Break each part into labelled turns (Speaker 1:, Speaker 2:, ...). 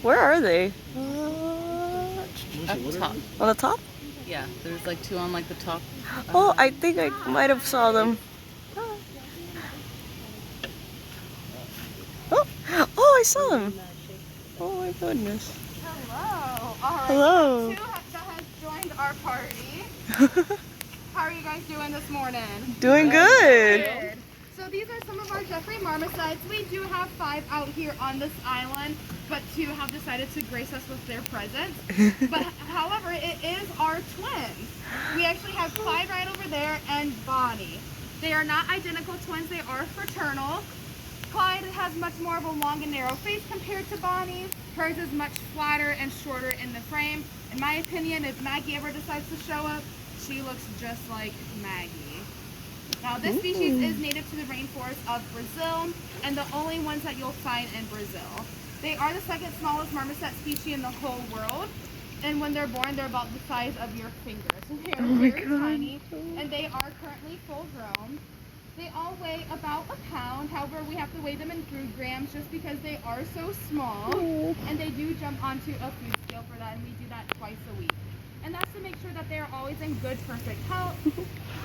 Speaker 1: Where are they?
Speaker 2: Up top.
Speaker 1: On the top?
Speaker 2: Yeah, there's like two on like the top.
Speaker 1: Oh, I think I might have saw them. Oh, oh, I saw them. Oh my goodness.
Speaker 3: Hello. All right.
Speaker 1: Hello.
Speaker 3: Two that has joined our party. How are you guys doing this morning?
Speaker 1: Doing good.
Speaker 3: So these are some of our Jeffrey marmosets. We do have 5 out here on this island, but 2 have decided to grace us with their presence. But however, it is our twins. We actually have Clyde right over there and Bonnie. They are not identical twins, they are fraternal. Clyde has much more of a long and narrow face compared to Bonnie. Hers is much flatter and shorter in the frame. In my opinion, if Maggie ever decides to show up, she looks just like Maggie. Now this species is native to the rainforest of Brazil and the only ones that you'll find in Brazil. They are the 2nd smallest marmoset species in the whole world. And when they're born, they're about the size of your fingers. They're very tiny and they are currently full grown. They all weigh about a pound. However, we have to weigh them in food grams just because they are so small. And they do jump onto a food scale for that, and we do that twice a week. And that's to make sure that they're always in good, perfect health.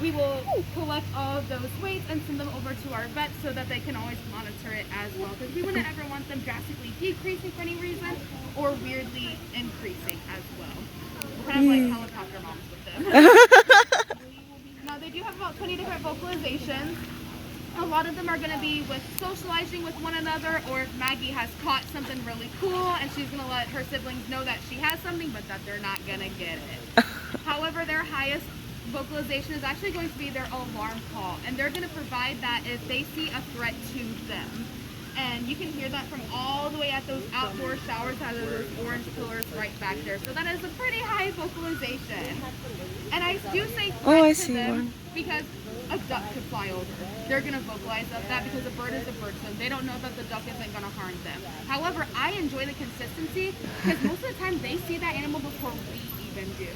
Speaker 3: We will collect all of those weights and send them over to our vet so that they can always monitor it as well. Because we wouldn't ever want them drastically decreasing for any reason or weirdly increasing as well. We're kind of like helicopter moms with them. Now they do have about 20 different vocalizations. A lot of them are going to be with socializing with one another, or if Maggie has caught something really cool and she's going to let her siblings know that she has something but that they're not going to get it. However, their highest vocalization is actually going to be their alarm call, and they're going to provide that if they see a threat to them. And you can hear that from all the way at those outdoor showers out of those orange pillars right back there. So that is a pretty high vocalization. And I do say threat to them because a duck could fly over. They're going to vocalize up that because a bird is a bird, so they don't know that the duck isn't going to harm them. However, I enjoy the consistency because most of the time they see that animal before we even do.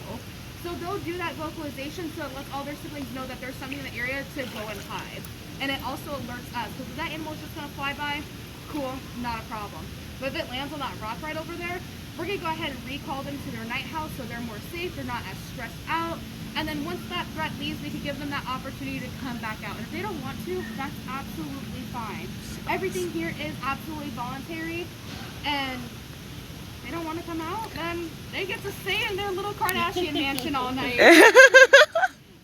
Speaker 3: So they'll do that vocalization so it lets all their siblings know that there's something in the area to go and hide. And it also alerts us, because if that animal is just going to fly by, cool, not a problem. But if it lands on that rock right over there, we're going to go ahead and recall them to their night house so they're more safe, they're not as stressed out. And then once that threat leaves, we can give them that opportunity to come back out. And if they don't want to, that's absolutely fine. Everything here is absolutely voluntary, and they don't want to come out, then they get to stay in their little Kardashian mansion all night.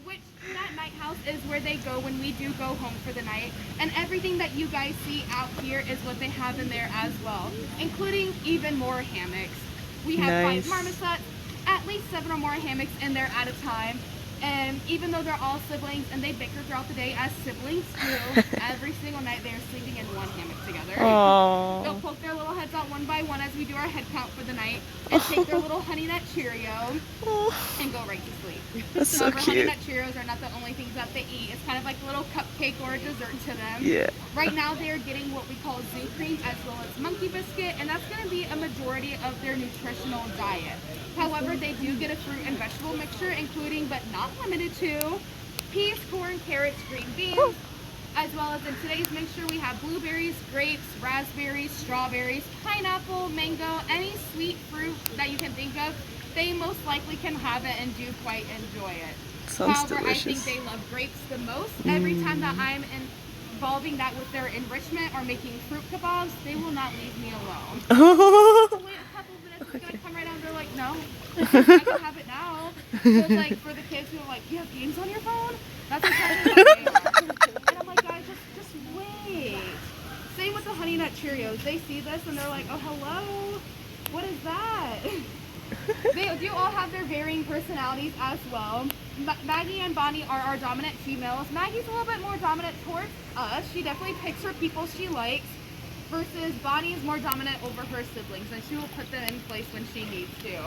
Speaker 3: Which, that night house is where they go when we do go home for the night. And everything that you guys see out here is what they have in there as well, including even more hammocks. We have 5 marmosets, at least 7 or more hammocks in there at a time. And even though they're all siblings and they bicker throughout the day as siblings do, every single night they are sleeping in one hammock together.
Speaker 1: Aww.
Speaker 3: They'll poke their little heads out one by one as we do our head count for the night and take their little Honey Nut Cheerio and go right to sleep.
Speaker 1: That's so cute.
Speaker 3: Honey Nut Cheerios are not the only things that they eat. It's kind of like a little cupcake or a dessert to them.
Speaker 1: Yeah.
Speaker 3: Right now they are getting what we call zoo cream as well as monkey biscuit, and that's going to be a majority of their nutritional diet. However, they do get a fruit and vegetable mixture, including but not limited to peas, corn, carrots, green beans, as well as in today's mixture we have blueberries, grapes, raspberries, strawberries, pineapple, mango, any sweet fruit that you can think of. They most likely can have it and do quite enjoy it.
Speaker 1: Sounds
Speaker 3: However,
Speaker 1: delicious.
Speaker 3: I think they love grapes the most. Every time that I'm involving that with their enrichment or making fruit kebabs, they will not leave me alone. So wait a couple minutes, it's gonna come right out. They're like, no, I can have it now. So it's like for the kids who are like, you have games on your phone? That's exactly what they are. And I'm like, guys, just wait. Same with the Honey Nut Cheerios. They see this and they're like, oh, hello, what is that? They do all have their varying personalities as well. Maggie and Bonnie are our dominant females. Maggie's a little bit more dominant towards us. She definitely picks her people she likes, versus Bonnie is more dominant over her siblings, and she will put them in place when she needs to.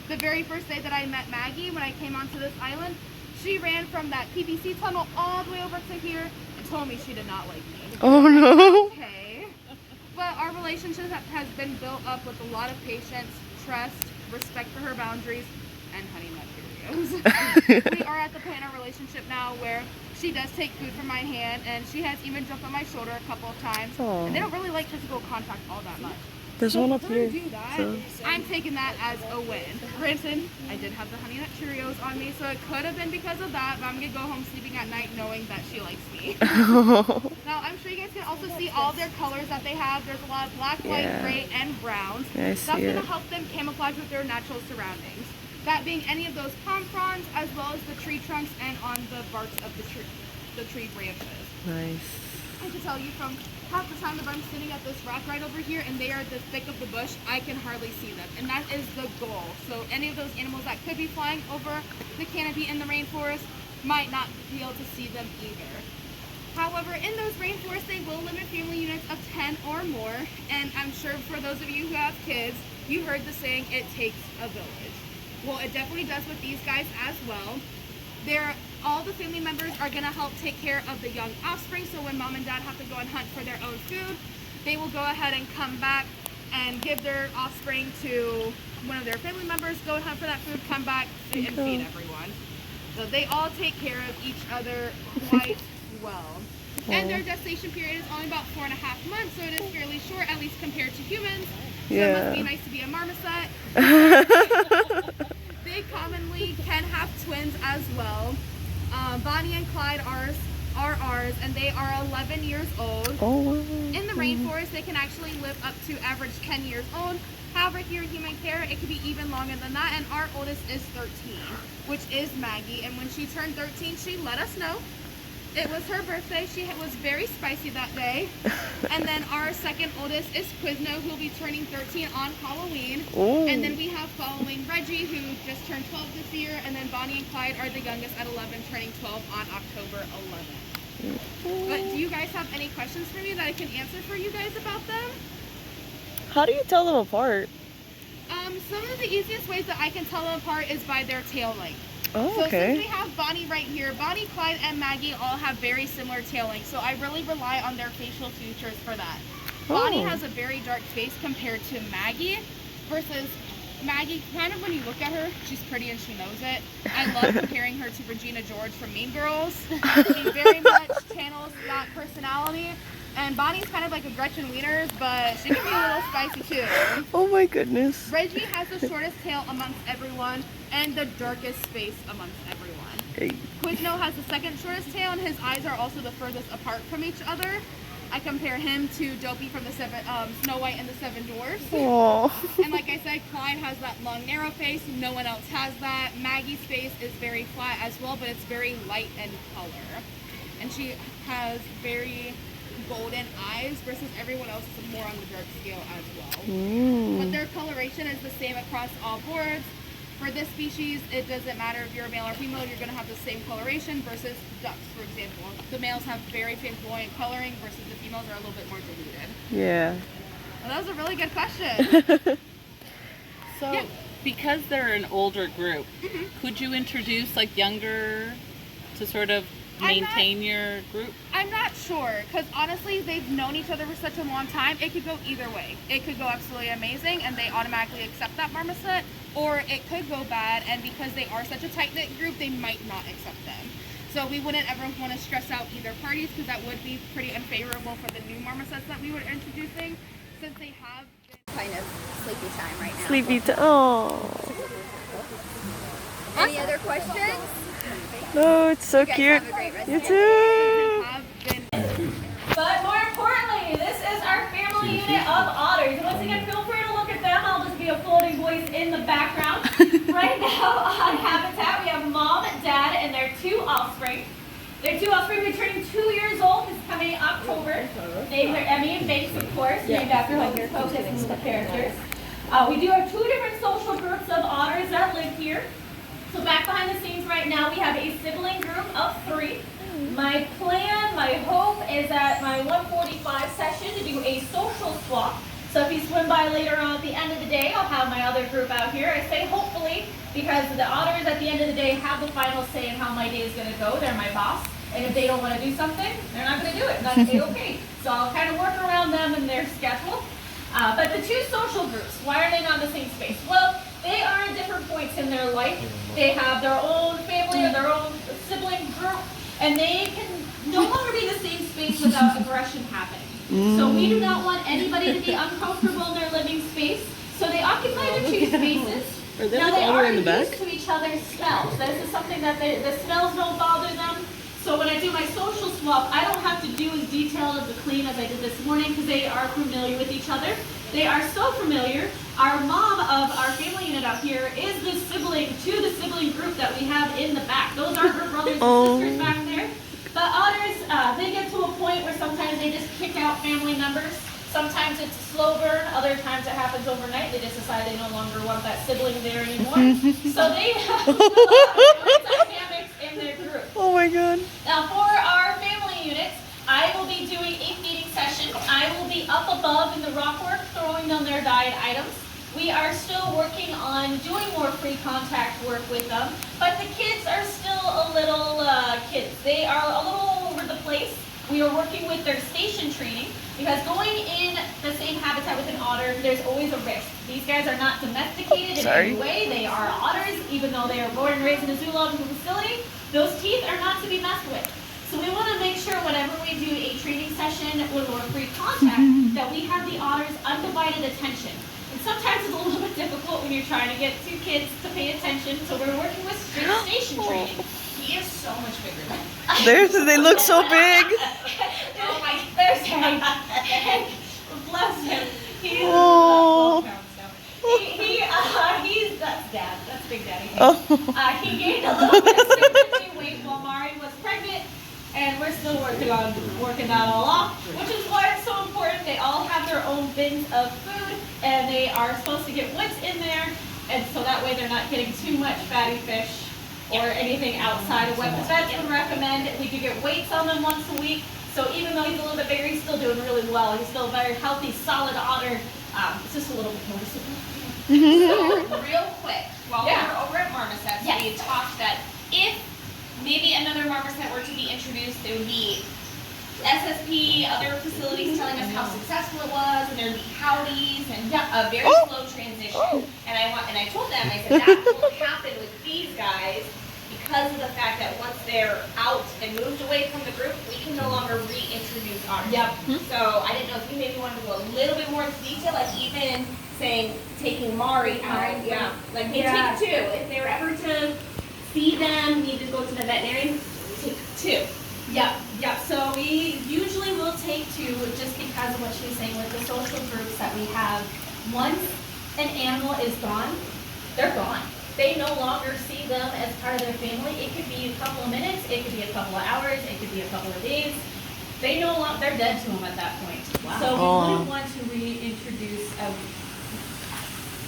Speaker 3: The very first day that I met Maggie, when I came onto this island, she ran from that PVC tunnel all the way over to here and told me she did not like me.
Speaker 1: Oh no.
Speaker 3: Okay. But our relationship has been built up with a lot of patience, trust, respect for her boundaries, and Honey Nut Cheerios. We are at the point in our relationship now where she does take food from my hand, and she has even jumped on my shoulder a couple of times.
Speaker 1: Aww.
Speaker 3: And they don't really like physical contact all that much.
Speaker 1: There's one up here.
Speaker 3: Do that,
Speaker 1: So.
Speaker 3: I'm taking that as a win. Granted, I did have the Honey Nut Cheerios on me, so it could have been because of that, but I'm gonna go home sleeping at night knowing that she likes me. Now, I'm sure you guys can also see all their colors that they have. There's a lot of black, white, gray, and browns.
Speaker 1: Yeah, I
Speaker 3: That's
Speaker 1: see
Speaker 3: gonna
Speaker 1: it.
Speaker 3: help them camouflage with their natural surroundings. That being any of those palm fronds, as well as the tree trunks and on the barks of the tree branches.
Speaker 1: Nice.
Speaker 3: I can tell you from half the time that I'm sitting at this rock right over here and they are the thick of the bush, I can hardly see them. And that is the goal. So any of those animals that could be flying over the canopy in the rainforest might not be able to see them either. However, in those rainforests, they will limit family units of 10 or more. And I'm sure for those of you who have kids, you heard the saying, it takes a village. Well, it definitely does with these guys as well. All the family members are going to help take care of the young offspring, so when mom and dad have to go and hunt for their own food, they will go ahead and come back and give their offspring to one of their family members, go and hunt for that food, come back and feed everyone. So they all take care of each other quite well. And their gestation period is only about 4.5 months, so it is fairly short, at least compared to humans. So it must be nice to be a marmoset. They commonly can have twins as well. Bonnie and Clyde are ours, and they are 11 years old.
Speaker 1: Oh, wow.
Speaker 3: In the rainforest, they can actually live up to average 10 years old. However, here in human care, it could be even longer than that, and our oldest is 13, which is Maggie. And when she turned 13, she let us know. It was her birthday. She was very spicy that day. And then our second oldest is Quizno, who will be turning 13 on Halloween.
Speaker 1: Ooh.
Speaker 3: And then we have following Reggie, who just turned 12 this year. And then Bonnie and Clyde are the youngest at 11, turning 12 on October 11th. But do you guys have any questions for me that I can answer for you guys about them?
Speaker 1: How do you tell them apart?
Speaker 3: Some of the easiest ways that I can tell them apart is by their tail length.
Speaker 1: Oh,
Speaker 3: So
Speaker 1: okay.
Speaker 3: since we have Bonnie right here, Bonnie, Clyde, and Maggie all have very similar tail lengths, so I really rely on their facial features for that. Bonnie has a very dark face compared to Maggie, versus Maggie, kind of when you look at her, she's pretty and she knows it. I love comparing her to Regina George from Mean Girls. She very much channels that personality. And Bonnie's kind of like a Gretchen Wieners, but she can be a little spicy too.
Speaker 1: Oh my goodness.
Speaker 3: Reggie has the shortest tail amongst everyone and the darkest face amongst everyone.
Speaker 1: Hey.
Speaker 3: Quizno has the second shortest tail, and his eyes are also the furthest apart from each other. I compare him to Dopey from the Snow White and the Seven Dwarfs.
Speaker 1: Aww.
Speaker 3: And like I said, Clyde has that long, narrow face. No one else has that. Maggie's face is very flat as well, but it's very light in color. And she has very golden eyes versus everyone else is more on the dark scale as well. But their coloration is the same across all boards. For this species, it doesn't matter if you're a male or female, you're going to have the same coloration versus ducks, for example. The males have very flamboyant coloring versus the females are a little bit more diluted.
Speaker 1: Yeah.
Speaker 3: Well, that was a really good question.
Speaker 2: So, because they're an older group, could you introduce like younger to sort of maintain your group?
Speaker 3: I'm not sure, because honestly, they've known each other for such a long time. It could go either way. It could go absolutely amazing, and they automatically accept that marmoset, or it could go bad, and because they are such a tight-knit group, they might not accept them. So we wouldn't ever want to stress out either parties, because that would be pretty unfavorable for the new marmosets that we were introducing, since they have been
Speaker 4: kind of sleepy time right now.
Speaker 1: Sleepy time. Oh.
Speaker 4: Any other questions?
Speaker 1: No, it's so
Speaker 4: You guys
Speaker 1: cute.
Speaker 4: have a great rest
Speaker 1: You
Speaker 4: of your
Speaker 1: too.
Speaker 3: have been
Speaker 5: But more importantly, this is our family unit of otters. And once again, feel free to look at them. I'll just be a floating voice in the background. Right now on Habitat, we have mom, dad, and their 2 offspring. Their 2 offspring will be turning 2 years old this coming October. Named are Emmy and Banks, of course, named after Hocus Pocus and the characters. We do have 2 different social groups of otters that live here. So back behind the scenes right now, we have a sibling group of 3. My plan, my hope is at my 1:45 session to do a social swap. So if you swim by later on at the end of the day, I'll have my other group out here. I say hopefully because the otters at the end of the day have the final say in how my day is going to go. They're my boss. And if they don't want to do something, they're not going to do it. That's okay. So I'll kind of work around them and their schedule. But the 2 social groups, why are they not in the same space? Well, they are at different points in their life. They have their own family or their own sibling group, and they can no longer be in the same space without aggression happening. So we do not want anybody to be uncomfortable in their living space. So they occupy the two spaces.
Speaker 1: Are they
Speaker 5: Now
Speaker 1: like
Speaker 5: they
Speaker 1: all the way
Speaker 5: are
Speaker 1: in the back?
Speaker 5: used to each other's smells. This is something that the smells don't bother them. So when I do my social swap, I don't have to do as detailed of the clean as I did this morning because they are familiar with each other. They are so familiar. Our mom of our family unit up here is the sibling to the sibling group that we have in the back. Those are her brothers and sisters back there. The others, they get to a point where sometimes they just kick out family members. Sometimes it's a slow burn, other times it happens overnight. They just decide they no longer want that sibling there anymore. So they have a lot of dynamics in their group.
Speaker 1: Oh my god.
Speaker 5: Now for our family units, I will be doing a feeding session. I will be up above in the rock work, throwing them their diet items. We are still working on doing more free contact work with them, but the kids are still a little kids. They are a little all over the place. We are working with their station training because going in the same habitat with an otter, there's always a risk. These guys are not domesticated in any way. They are otters, even though they are born and raised in a zoological facility. Those teeth are not to be messed with. So we want to make sure whenever we do a training session with more free contact that we have the otter's undivided attention. And sometimes it's a little bit difficult when you're trying to get two kids to pay attention, so we're working with strict station training.
Speaker 6: He is so much bigger than
Speaker 1: They look so big.
Speaker 5: Oh my, there's Hank. Bless him. He's
Speaker 1: Oh.
Speaker 5: he's that's Dad. That's Big Daddy.
Speaker 1: Oh.
Speaker 5: He gained a little bit of significant weight while Mari was pregnant, and we're still working that all off, which is why it's so important. They all have their own bins of food, and they are supposed to get what's in there, and so that way they're not getting too much fatty fish or anything outside of what the vets would recommend. We do get weights on them once a week, so even though he's a little bit bigger, he's still doing really well. He's still a very healthy, solid otter. It's just a little bit noticeable.
Speaker 6: So, real quick, while
Speaker 5: Yeah.
Speaker 6: we were over at Marmosets,
Speaker 5: Yes.
Speaker 6: we had talked that if maybe another Marmoset were to be introduced, there would be SSP, other facilities telling us how successful it was, and there'd be howdies and a very slow transition. And I told them, I said that won't happen with these guys because of the fact that once they're out and moved away from the group, we can no longer reintroduce otters.
Speaker 5: Yep.
Speaker 6: So I didn't know if you maybe wanted to go a little bit more into detail, like even saying taking Mari out, like maybe take two. If they were ever to see them, need to go to the veterinarian, take two.
Speaker 5: Yep. So we usually will take two just because of what she was saying with the social groups that we have. Once an animal is gone, they're gone. They no longer see them as part of their family. It could be a couple of minutes, it could be a couple of hours, it could be a couple of days. They're dead to them at that point.
Speaker 6: Wow.
Speaker 5: So we wouldn't want to reintroduce a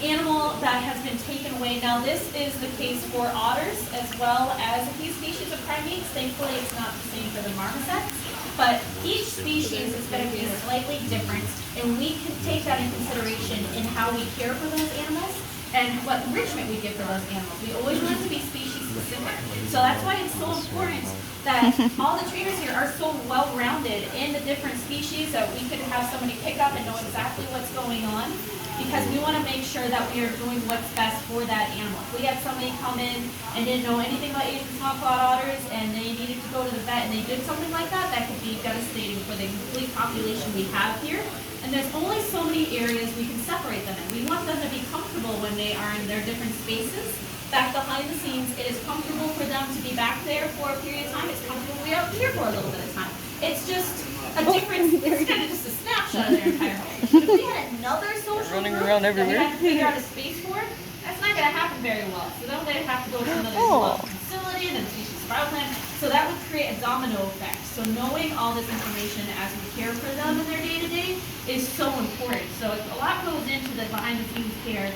Speaker 5: animal that has been taken away. Now this is the case for otters as well as a few species of primates. Thankfully it's not the same for the marmosets, but each species is going to be slightly different, and we can take that in consideration in how we care for those animals and what enrichment we give for those animals. We always want it to be species specific. So that's why it's so important that all the trainers here are so well-rounded in the different species that we could have somebody pick up and know exactly what's going on, because we want to make sure that we are doing what's best for that animal. If we had somebody come in and didn't know anything about Asian small-clawed otters and they needed to go to the vet and they did something like that, that could be devastating for the complete population we have here. And there's only so many areas we can separate them in. We want them to be comfortable when they are in their different spaces. Back behind the scenes, it is comfortable for them to be back there for a period of time. It's comfortable we are here for a little bit of time. It's just a different, it's kind of just a snapshot of their entire home. If we had another social
Speaker 1: Running
Speaker 5: group
Speaker 1: around
Speaker 5: that we
Speaker 1: everywhere.
Speaker 5: had to figure out a space for, that's not going to happen very well. So then they'd have to go to another zoological facility, then species spiral plan. So that would create a domino effect. So knowing all this information as we care for them in their day-to-day is so important. So a lot goes into the behind-the-scenes care,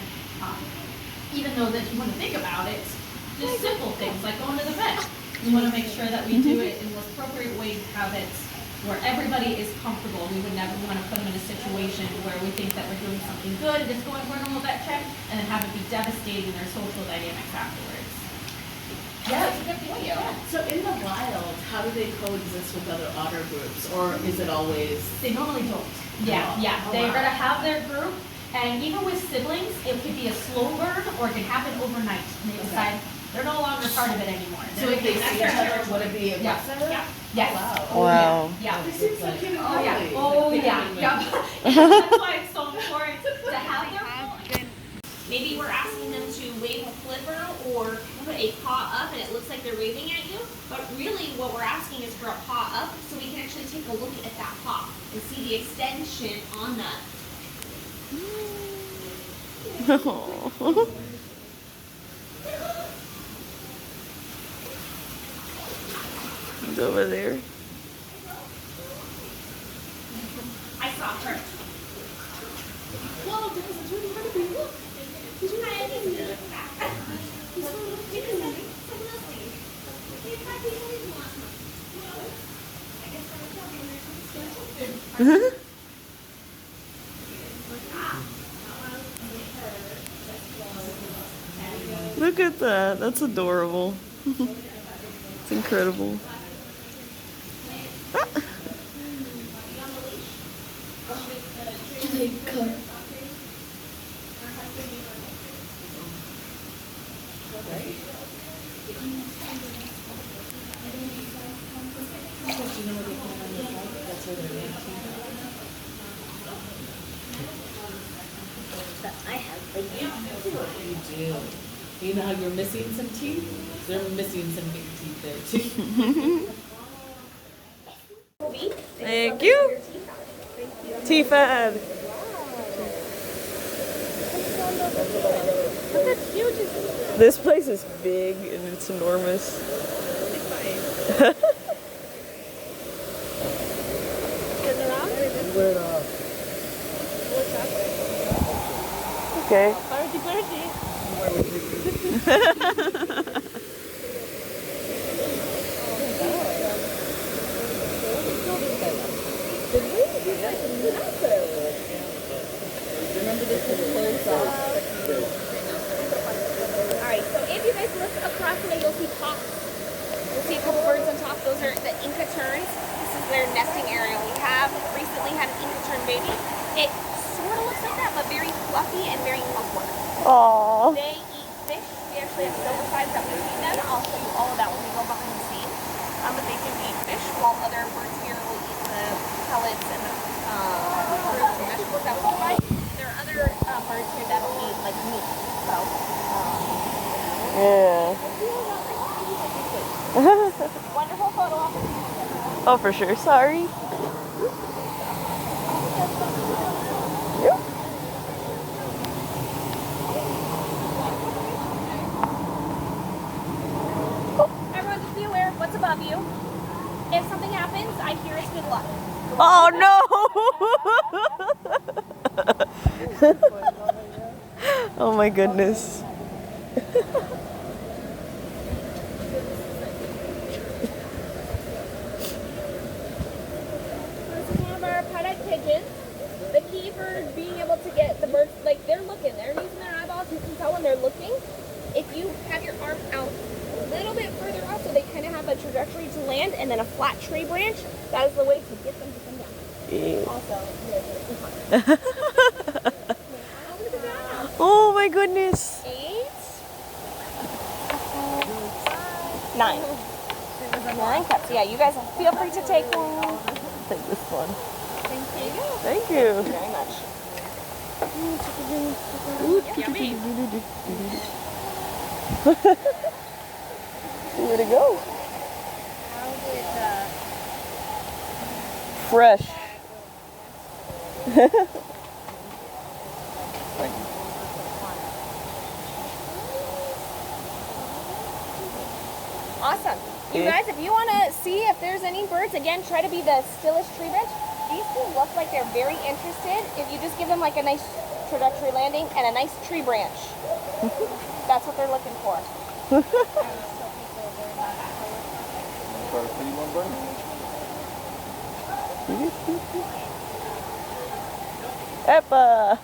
Speaker 5: even though that you want to think about it, just simple things like going to the vet. We want to make sure that we do it in the most appropriate way to have it where everybody is comfortable. We would never want to put them in a situation where we think that we're doing something good and just going for a normal vet check and then have it be devastating their social dynamics afterwards.
Speaker 6: Yeah, that's a good point.
Speaker 7: So in the wild, how do they coexist with other otter groups, or is it always?
Speaker 5: They normally don't. Yeah.
Speaker 7: Oh,
Speaker 5: They're
Speaker 7: wow.
Speaker 5: going to have their group, and even with siblings, it could be a slow burn or it can happen overnight. And they decide they're no longer part of it anymore.
Speaker 7: So if they see each other, would it be aggressive?
Speaker 5: Yeah. Yes.
Speaker 7: Wow.
Speaker 1: Wow.
Speaker 5: Yeah.
Speaker 7: They seem so cute and
Speaker 5: Oh yeah.
Speaker 7: cuddly.
Speaker 5: Oh yeah. Yeah. That's why it's so important to have their
Speaker 6: flipper or put a paw up and it looks like they're waving at you. But really what we're asking is for a paw up so we can actually take a look at that paw and see the extension on that.
Speaker 1: He's over there.
Speaker 6: I saw her. Whoa, guys, it's really hard to be. Look. Did you not see it? He's so little. You can say Leslie. He's happy to meet you last month. I guess I was talking to you.
Speaker 1: Look at that. That's adorable. It's incredible. Ah.
Speaker 4: I have like
Speaker 7: You do. You know how you're missing some teeth? They're missing some big teeth there too.
Speaker 1: Thank you. TFAD. This place is big and it's enormous. Okay.
Speaker 6: Alright, so if you guys look across the way, you'll see tops. You'll see a couple birds on top. Those are the Inca terns. This is their nesting area. We have recently had an Inca tern baby. It sort of looks like that, but very fluffy and very upward.
Speaker 1: Aww.
Speaker 6: They eat fish. We actually have silver sides that we feed them. I'll show you all of that when we go behind the scenes. But they do eat fish, while other birds here will eat the pellets and the fruits and vegetables that we provide. There are other birds here that will eat like meat. So,
Speaker 1: Yeah.
Speaker 6: wonderful photo opportunity.
Speaker 1: Oh, for sure. Sorry.
Speaker 6: Everyone, just be aware of what's above you. If something happens, I hear it's good luck.
Speaker 1: Oh no! Oh my goodness.
Speaker 6: This is one of our pet pigeons. The key for being able to get the birds, like they're looking, they're using their eyeballs. You can tell when they're looking. If you have your arm out a little bit further out so they kind of have a trajectory to land and then a flat tree branch, that is the way to get them to come down.
Speaker 1: Ew.
Speaker 6: Also,
Speaker 1: Oh my goodness.
Speaker 6: 8, 9. 9 cups. Yeah, you guys feel free to take one.
Speaker 1: I'll take this one.
Speaker 6: Thank you.
Speaker 1: Thank you.
Speaker 6: Very much. Yummy.
Speaker 1: Where'd it go? Fresh.
Speaker 6: Awesome. You guys, if you want to see if there's any birds, again, try to be the stillest tree bench. These two look like they're very interested. If you just give them like a nice trajectory landing and a nice tree branch, that's what they're looking for.
Speaker 1: Epa.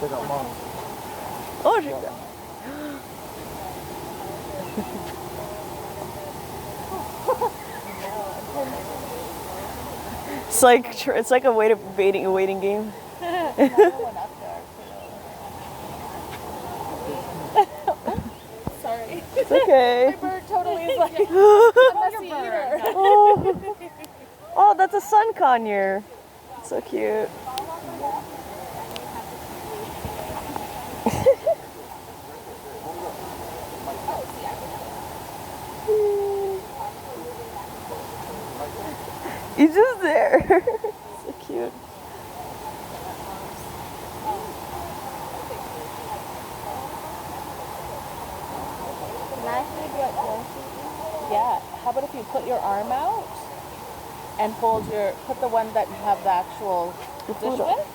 Speaker 8: Check out mom.
Speaker 1: Oh, check that. It's like a waiting game. It's okay.
Speaker 7: My bird totally is like a messy eater.
Speaker 1: Oh. Oh, that's a sun conure. So cute. He's just there. So cute.
Speaker 7: Yeah. How about if you put your arm out and put the one that you have the actual dish with?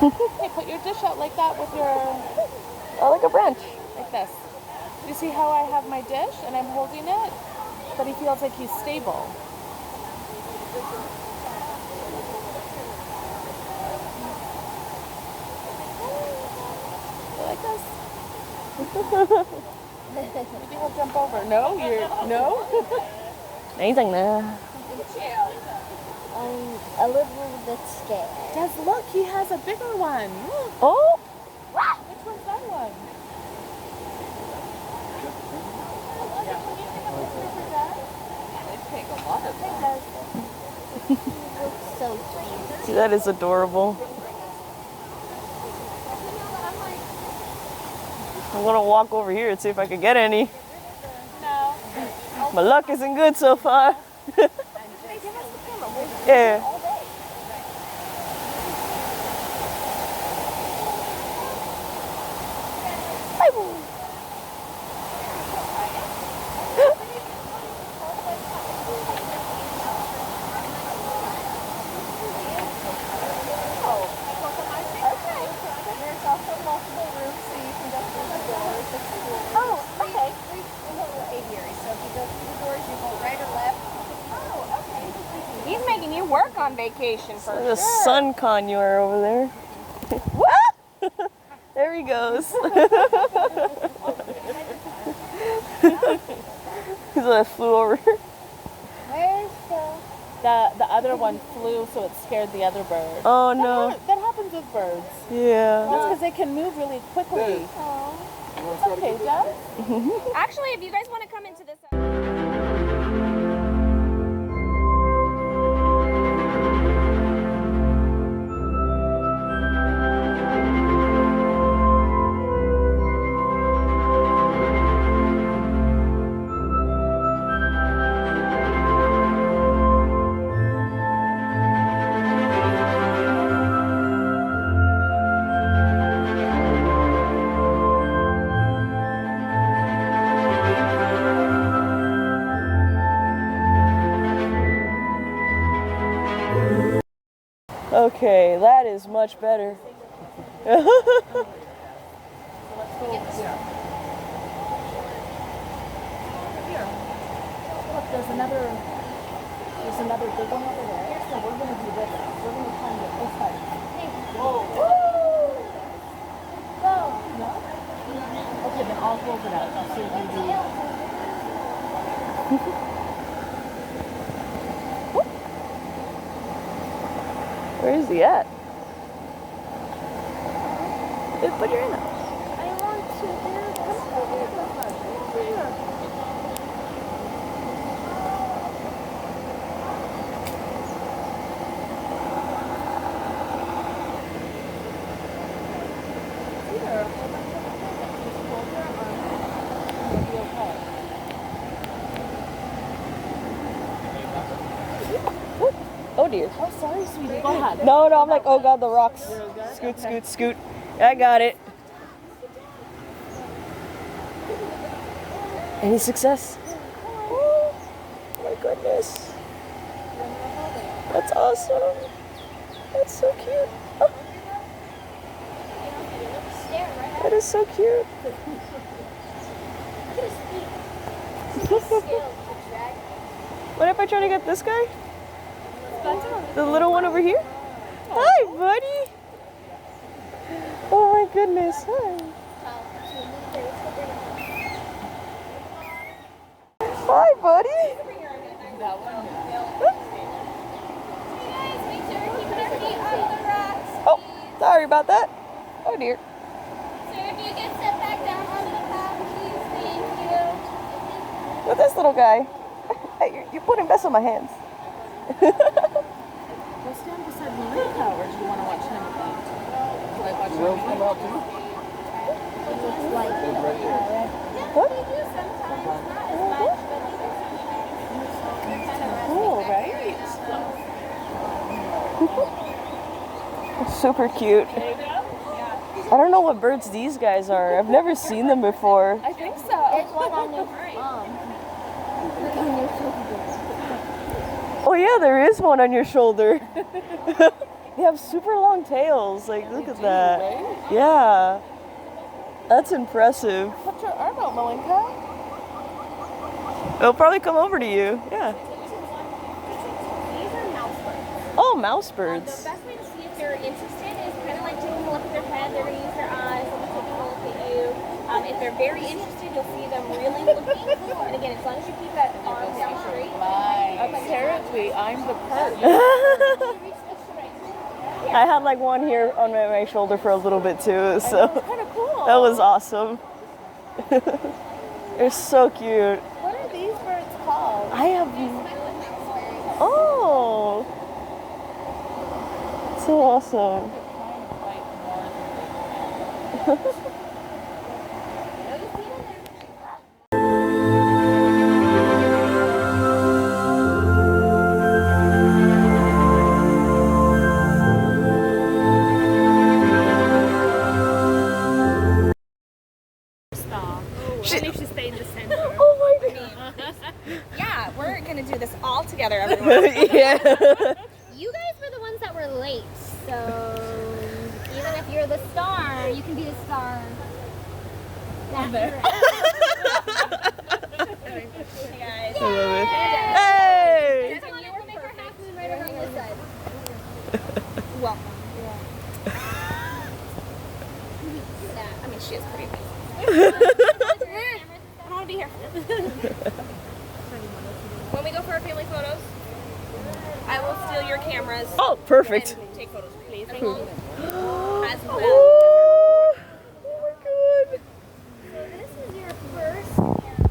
Speaker 7: Okay, put your dish out like that with your,
Speaker 1: Oh, like a branch.
Speaker 7: like this. You see how I have my dish and I'm holding it? But he feels like he's stable. You like this? Maybe he'll jump over. No? No?
Speaker 1: Anything there.
Speaker 4: I'm a little bit scared.
Speaker 7: Des, look, he has a bigger one. Look,
Speaker 1: Oh!
Speaker 7: which one's that one?
Speaker 4: He looks so cute.
Speaker 1: See, that is adorable. I'm gonna walk over here and see if I can get any.
Speaker 7: No.
Speaker 1: My luck isn't good so far. Yeah.
Speaker 5: He's making you work on vacation for
Speaker 1: There's a sun conure over there. What? There he goes. He's like flew over.
Speaker 4: Where's
Speaker 7: The other one flew, so it scared the other bird.
Speaker 1: Oh no.
Speaker 7: That happens with birds.
Speaker 1: Yeah.
Speaker 7: That's because they can move really quickly. Okay, Dad.
Speaker 5: Actually, if you guys want to come into this.
Speaker 1: Okay, that is much better.
Speaker 7: Look, there's another big one over there. So we're gonna do this. We're gonna try and get this side. Whoa! Go! No? Okay, then I'll hold it out. I'll see what you do.
Speaker 1: Where is he at? Put your hand up.
Speaker 4: I want to
Speaker 1: Oh dear.
Speaker 7: Oh, sorry, sweetie. Go ahead.
Speaker 1: No, I'm like, oh god, the rocks. Scoot, scoot, scoot. I got it. Any success? Oh my goodness. That's awesome. That's so cute. Oh, that is so cute. What if I try to get this guy? The little one over here? Hi, buddy. Oh my goodness. Hi. Hi, buddy. Oh, sorry. sorry about that. Oh dear.
Speaker 6: So if you get set back down onto the path, please, thank you.
Speaker 1: With this little guy. Hey, you're putting mess on my hands.
Speaker 7: Go stand beside Monica, or do you want to watch him eat? Should I watch
Speaker 8: Will
Speaker 7: him
Speaker 8: come
Speaker 7: eat?
Speaker 8: out too?
Speaker 4: It looks like
Speaker 8: It's right there.
Speaker 1: What?
Speaker 6: We do sometimes, not as much, but we do sometimes. They're kind of
Speaker 7: Cool, right?
Speaker 1: Super cute.
Speaker 7: There you go.
Speaker 1: I don't know what birds these guys are. I've never seen them before.
Speaker 7: I think so.
Speaker 4: there's one on your Look on your shoulder.
Speaker 1: Oh yeah, there is one on your shoulder. They have super long tails. Like, look at that.
Speaker 7: Right?
Speaker 1: Yeah. That's impressive.
Speaker 7: Put your arm out, Monica.
Speaker 1: They'll probably come over to you. Yeah.
Speaker 6: These are mouse birds.
Speaker 1: Oh, mouse
Speaker 6: The
Speaker 1: birds.
Speaker 6: best way to see if they're interested is kind of like taking a look at their head. They're going to use their eyes. They'll be taking a look at you. If they're very interested, you'll see them really looking. And again, as long as you keep that arm down straight.
Speaker 7: Apparently, I'm the part.
Speaker 1: I had like one here on my shoulder for a little bit too, so
Speaker 7: Kind of cool.
Speaker 1: that was awesome. They're so cute.
Speaker 7: What are these birds called?
Speaker 1: I have. Oh, so awesome.
Speaker 6: That makes you stay in the center.
Speaker 1: Oh my god.
Speaker 6: Yeah, we're going to do this all together, everyone.
Speaker 1: Yeah.
Speaker 4: You guys were the ones that were late, so even if you're the star, you can be the star. That's right.
Speaker 6: Hey, guys.
Speaker 1: I love it. Hey.
Speaker 4: I wanted to make her half moon right around this side.
Speaker 6: Welcome. I mean, she is pretty amazing. I don't want to be here. When we go for our family photos, I will steal your cameras
Speaker 1: Oh, perfect.
Speaker 6: and take photos, please. As
Speaker 1: Oh,
Speaker 6: well.
Speaker 1: oh my god.
Speaker 9: So this is your first animal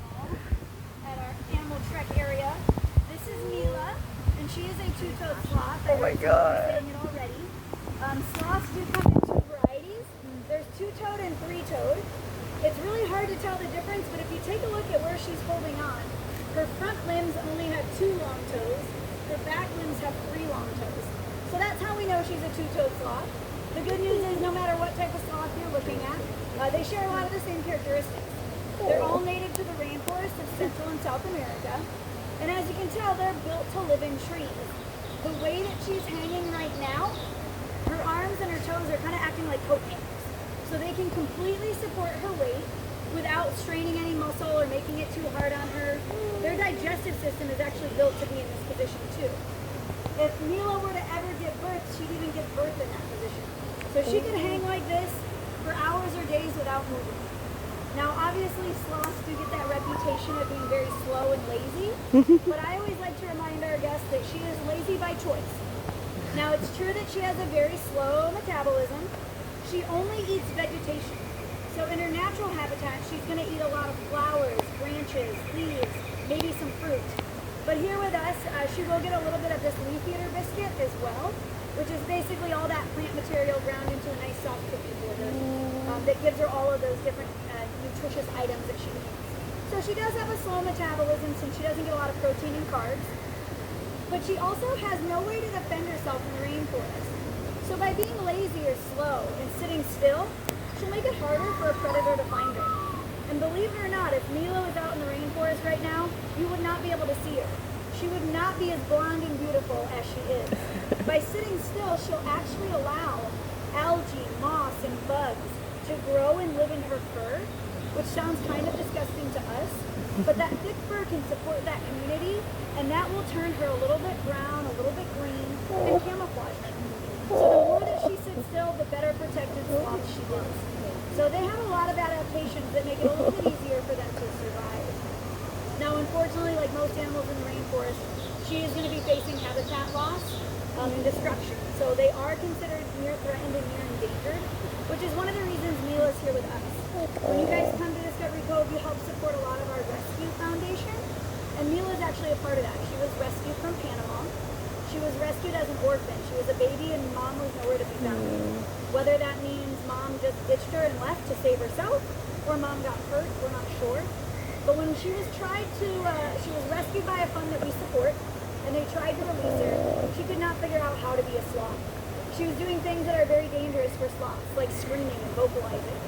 Speaker 9: at our animal trek area. This is Mila, and she is a two-toed sloth.
Speaker 1: Oh my god.
Speaker 9: Saying it already. Sloths do come in two varieties. There's two-toed and three-toed. It's really hard to tell the difference, but if you take a look at where she's holding on, her front limbs only have 2 long toes. Her back limbs have 3 long toes. So that's how we know she's a two-toed sloth. The good news is no matter what type of sloth you're looking at, they share a lot of the same characteristics. They're all native to the rainforest of Central and South America. And as you can tell, they're built to live in trees. The way that she's hanging right now, her arms and her toes are kind of acting like coat hangers. So they can completely support her weight without straining any muscle or making it too hard on her. Their digestive system is actually built to be in this position too. If Mila were to ever give birth, she'd even give birth in that position. So she could hang like this for hours or days without moving. Now obviously sloths do get that reputation of being very slow and lazy, but I always like to remind our guests that she is lazy by choice. Now it's true that she has a very slow metabolism. She only eats vegetation. So in her natural habitat, she's going to eat a lot of flowers, branches, leaves, maybe some fruit. But here with us, she will get a little bit of this leaf eater biscuit as well, which is basically all that plant material ground into a nice soft cookie border that gives her all of those different nutritious items that she needs. So she does have a slow metabolism since she doesn't get a lot of protein and carbs. But she also has no way to defend herself in the rainforest. So by being lazy or slow and sitting still, she'll make it harder for a predator to find her. And believe it or not, if Mila was out in the rainforest right now, you would not be able to see her. She would not be as blonde and beautiful as she is. By sitting still, she'll actually allow algae, moss, and bugs to grow and live in her fur, which sounds kind of disgusting to us, but that thick fur can support that community, and that will turn her a little bit brown, a little bit green, and camouflage her. So the more that she sits still, the better protected sloth she is. So they have a lot of adaptations that make it a little bit easier for them to survive. Now, unfortunately, like most animals in the rainforest, she is going to be facing habitat loss and destruction. So they are considered near threatened and near endangered, which is one of the reasons Mila's here with us. When you guys come to Discovery Cove, you help support a lot of our rescue foundation, and Mila is actually a part of that. She was rescued from Panama. She was rescued as an orphan. She was a baby and mom was nowhere to be found. Whether that means mom just ditched her and left to save herself, or mom got hurt, we're not sure. But when she was she was rescued by a fund that we support, and they tried to release her, she could not figure out how to be a sloth. She was doing things that are very dangerous for sloths, like screaming and vocalizing.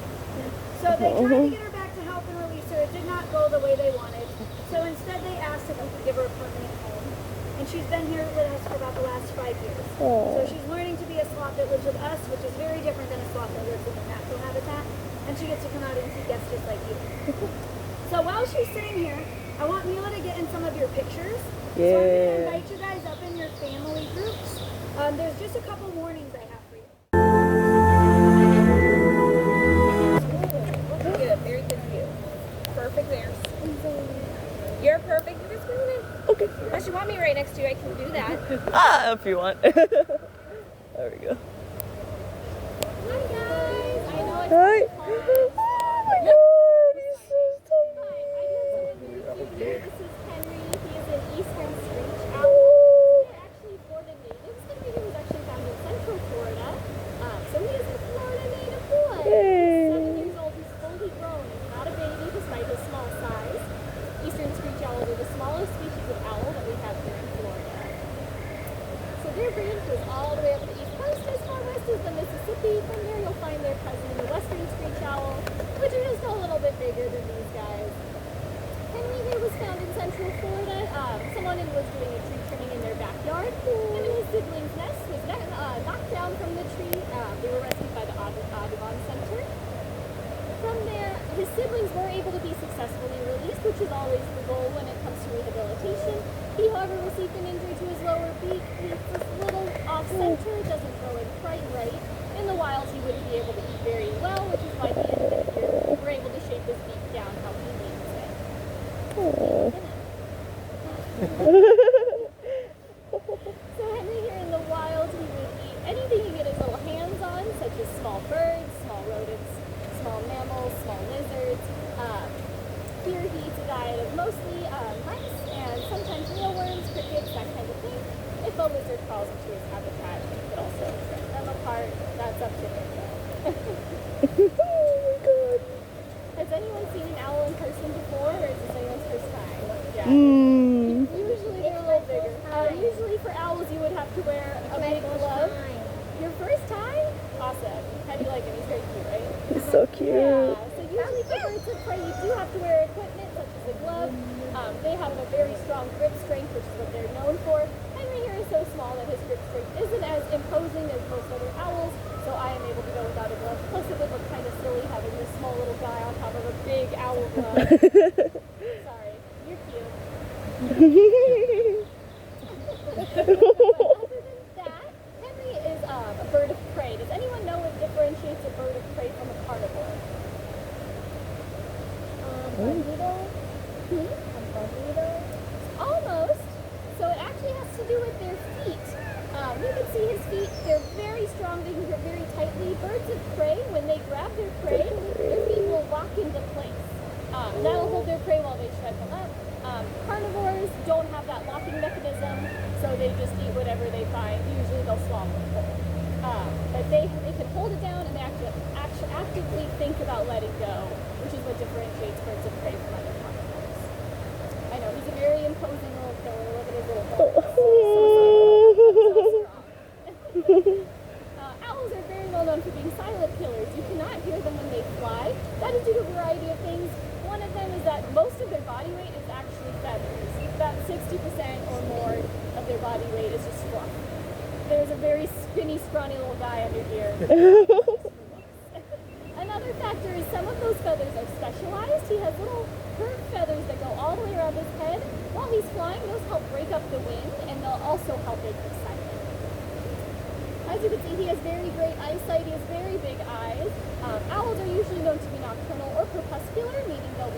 Speaker 9: So they tried to get her back to health and release her. It did not go the way they wanted. So instead they asked if we could give her a permanent home. And she's been here with us for about the last 5 years. So she's learning to be a sloth that lives with us, which is very different than a sloth that lives in their natural habitat. And she gets to come out and see guests just like you. So while she's sitting here, I want Mila to get in some of your pictures. So I'm going to invite you guys up in your family groups. There's just a couple warnings I have for you.
Speaker 6: Good, very good view. Perfect there. You're perfect. You just move in.
Speaker 1: Okay.
Speaker 6: Unless you want me right next to you, I can do that.
Speaker 1: Ah, if you want. There we go.
Speaker 4: Hi guys. I know it's
Speaker 1: Hi.
Speaker 4: hard.
Speaker 1: Oh my god, he's so tiny.
Speaker 4: Hi, I do have something really cute here. This is Henry. He is an eastern screech owl. They're actually Florida natives. Henry was actually found in central Florida. So he is a Florida native boy.
Speaker 1: Yay.
Speaker 4: 7 years old. He's fully grown. He's not a baby despite his small size. Eastern screech owls are the smallest species of owl that we have here in Florida. So their range goes all the way up the east coast as far west as the Mississippi. From there you'll find their cousin, the western screech owl, which are just a little bit bigger than these guys. Henry here was found in central Florida. Someone was doing a tree trimming in their backyard. Him and his siblings' nest was knocked down from the tree. They were rescued by the Audubon Center. From there, his siblings were able to be successfully released, which is always the goal when it comes to rehabilitation. He, however, received an injury to his lower beak. He's just a little off-center, doesn't grow in quite right. In the wild, he wouldn't be able to eat very well, which is why he ended up here. We're able to shape his beak down how he needs it. So Henry here in the wild, he would eat anything he could get his little hands on, such as small birds, small rodents, small mammals, small lizards. Here he eats a diet of mostly mice and sometimes mealworms, crickets, that kind of thing. If a lizard crawls into his habitat, he could also rip them apart. That's up to him though.
Speaker 1: Oh my god.
Speaker 4: Has anyone seen an owl in person before, or is this anyone's first time? Yeah. Usually they're a little bigger. Usually for owls you would have to wear a big glove. Your first time? Awesome. How do you like it? He's very cute, right?
Speaker 1: He's so cute.
Speaker 4: Yeah. So usually for birds of prey you do have to wear equipment such as a glove. They have a very strong grip strength, which is what they're known for. Henry here is so small that his grip strength isn't as imposing as most other owls, so I am able to go without a glove. Plus it would look kind of silly having this small little guy on top of a big owl glove. Sorry, you're cute. Other than that, Henry is a bird of prey. Does anyone know what differentiates a bird of prey from a carnivore? Almost. So it actually has to do with their feet. You can see his feet. They're very strong. They can grip very tightly. Birds of prey, when they grab their prey, their feet will lock into place. That'll hold their prey while they shred them up. Carnivores don't have that locking mechanism, so they just eat whatever they find. Usually they'll swallow it whole. But they can hold it down and they actually actively think about letting go, which is what differentiates birds of prey from other carnivores. I know, he's a very imposing little killer. Look at his little horns. So strong. Owls are very well known for being silent killers. You cannot hear them when they fly. That is due to a variety of things. One of them is that most of their body weight is actually feathers. About 60% or more of their body weight is just fluff. There's a very skinny, scrawny little guy under here. Another factor is some of those feathers are specialized. He has little curved feathers that go all the way around his head. While he's flying, those help break up the wind, and they'll also help make him silent. As you can see, he has very great eyesight. He has very big eyes. Owls are usually known to be nocturnal or crepuscular, meaning they'll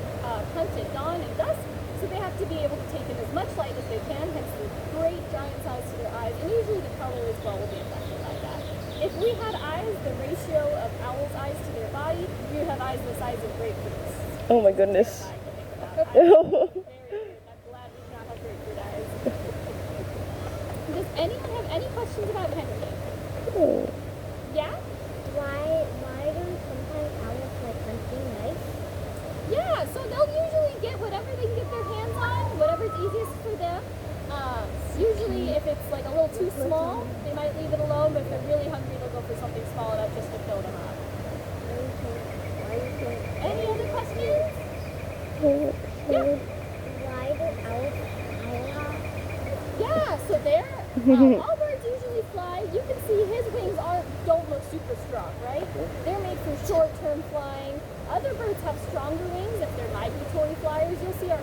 Speaker 4: hunt at dawn and dusk. So they have to be able to take in as much light as they can, hence the great giant size to their eyes. And usually the color as well will be affected by if we had eyes, the ratio of owls' eyes to their body, we would have eyes the size of grapefruits.
Speaker 1: Oh my goodness.
Speaker 4: Very weird. I'm glad we do not have grapefruit eyes. Does anyone have any questions about Henry?
Speaker 1: Oh.
Speaker 4: Yeah?
Speaker 10: Why do sometimes owls like hunting nights?
Speaker 4: Yeah, so they'll usually get whatever they can get their hands on, whatever's easiest for them. Usually if it's like a little too small, they might leave it alone, but if they're really hungry, they'll go for something small enough just to fill them up. Any other questions? Yeah.
Speaker 10: Why do owls fly?
Speaker 4: Yeah, so they're, all birds usually fly. You can see his wings don't look super strong, right? They're made for short-term flying. Other birds have stronger wings if they're migratory flyers. You'll see if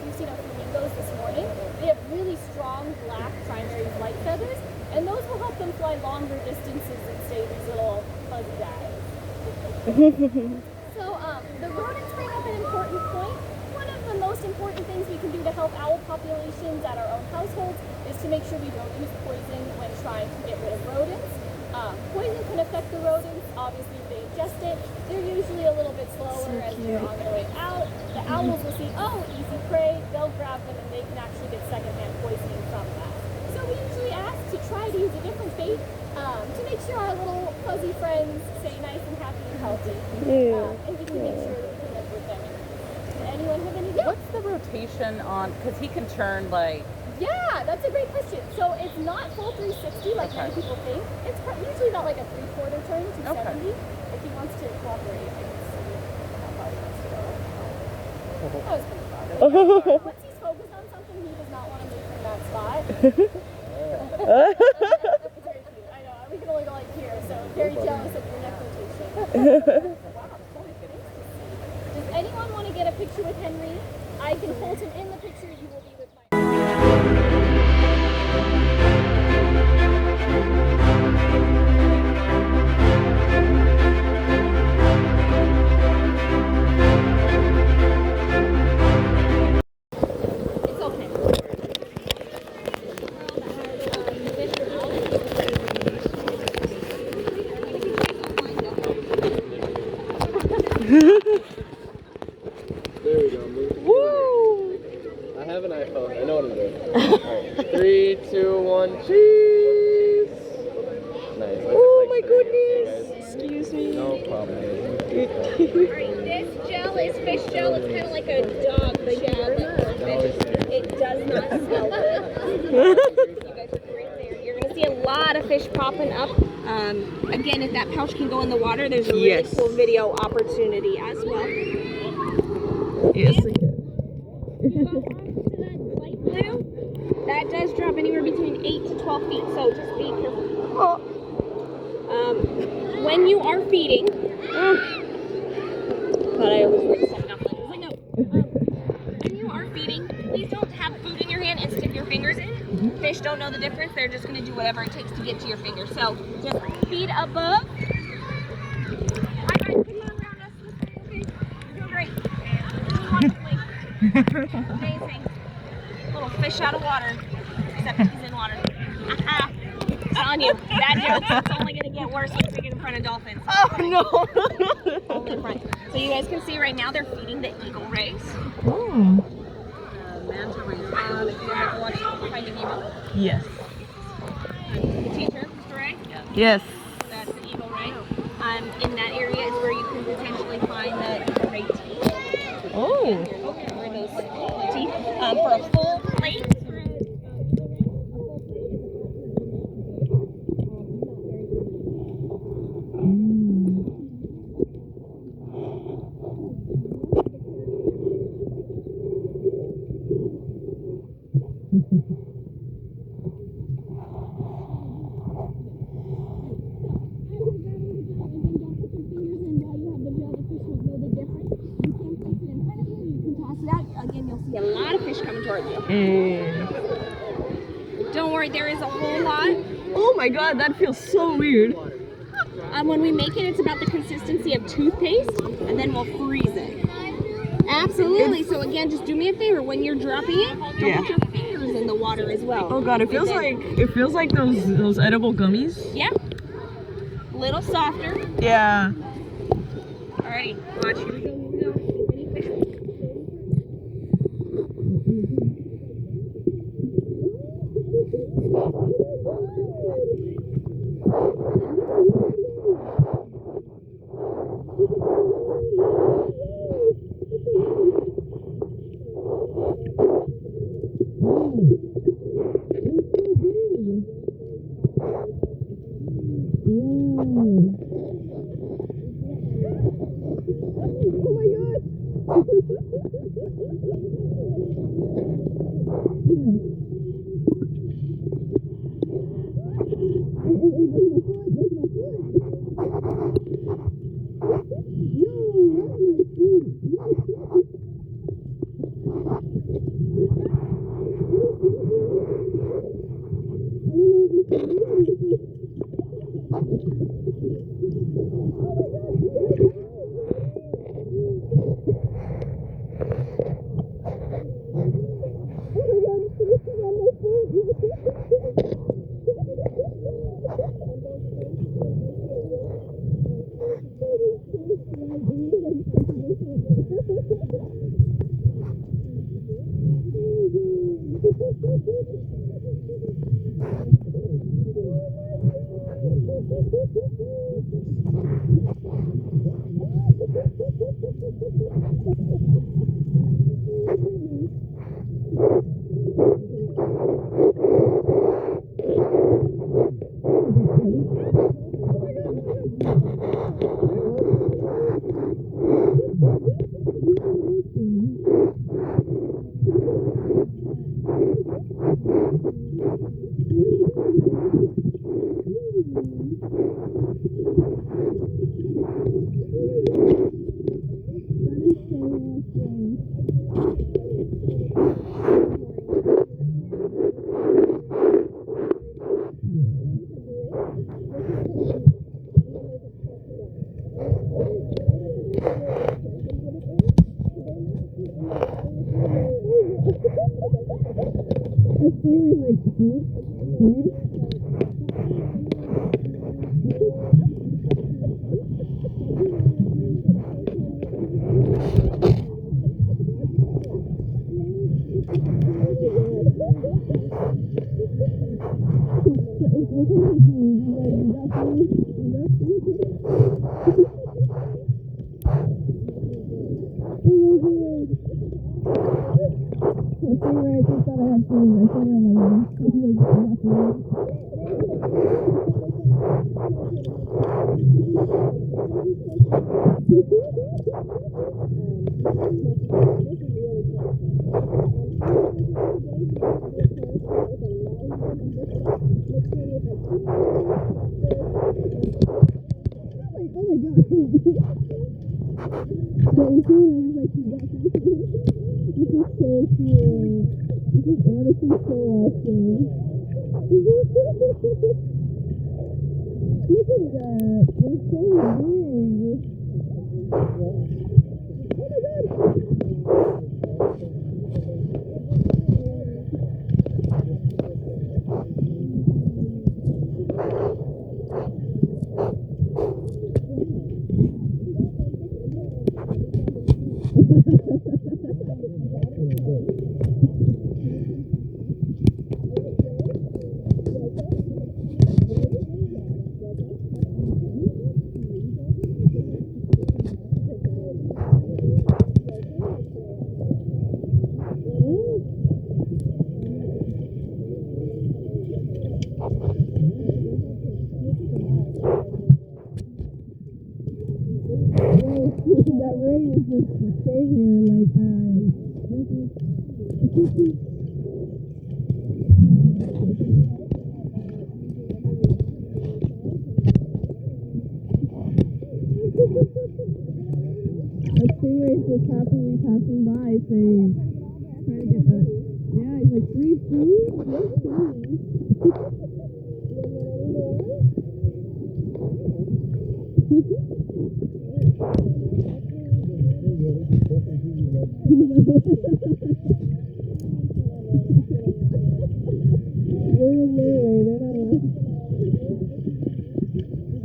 Speaker 4: you've seen our flamingos this morning, they have really strong black primary flight feathers, and those will help them fly longer distances and stay these little fuzzy guys. So the rodents bring up an important point. One of the most important things we can do to help owl populations at our own households is to make sure we don't use poison when trying to get rid of rodents. Poison can affect the rodents. Obviously, if they ingest it, they're usually a little bit slower as they're on their way out. The owls will see, oh, easy prey, they'll grab them and they can actually get secondhand poisoning from that. So we usually ask to try to use a different bait to make sure our little fuzzy friends stay nice and happy and healthy. And we can make sure that we can live with them. Does anyone have any?
Speaker 2: What's the rotation on, because he can turn like...
Speaker 4: Yeah, that's a great question. So it's not full 360 like many people think. It's usually about like a 3/4 turn to 70. If he wants to cooperate, I can see how far he wants to go. That was pretty far. Once he's focused on something, he does not want to move from that spot. It's very cute. I know. We can only go like here, so I'm very jealous of your neck rotation. Wow, totally good. Does anyone want to get a picture with Henry? I can hold him in the picture. You will be with my... It's okay.
Speaker 8: There we go. Woo! I have an iPhone. I know what I'm doing. Alright. 3, 2, 1, cheese! Nice.
Speaker 1: Oh my goodness! Excuse me.
Speaker 8: No problem.
Speaker 6: Alright, this gel is fish gel. It's kind of like a dog shell. It does not smell good. You guys are right there. You're going to see a lot of fish popping up. Again, if that pouch can go in the water, there's a really cool video opportunity as well.
Speaker 1: Yes, I can.
Speaker 6: You go on to that light blue. That does drop anywhere between 8 to 12 feet, so just be careful. When you are feeding, but I always like stepping off like no. When you are feeding, please don't have food in your hand and stick your fingers in. Fish don't know the difference. They're just going to do whatever it takes to get to your fingers. So just feed above. Come on around us. Okay. You're doing great. Amazing. Little fish out of water. Except he's in water. I'm telling you, bad jokes. It's only going to get worse once we get in front of dolphins.
Speaker 1: Oh no!
Speaker 6: Only in front. So you guys can see right now they're feeding the eagle rays.
Speaker 2: Manta rays.
Speaker 6: If you ever watched Finding Nemo.
Speaker 1: Yes.
Speaker 6: The teacher, Mr. Ray.
Speaker 1: Yes.
Speaker 6: That's an eagle ray. In that area is where you can potentially find the eagle ray teeth.
Speaker 1: Oh.
Speaker 6: Where those teeth for a full plate. A lot of fish coming towards you. Don't worry, there is a whole lot.
Speaker 1: Oh my god, that feels so weird.
Speaker 6: When we make it, it's about the consistency of toothpaste, and then we'll freeze it. Absolutely. So again, just do me a favor when you're dropping it. Don't put your fingers in the water as well.
Speaker 1: Oh god, it feels like those edible gummies.
Speaker 6: Yeah. little softer.
Speaker 1: Yeah.
Speaker 6: Alrighty, watch. Here we go. Here we go.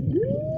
Speaker 6: Ready?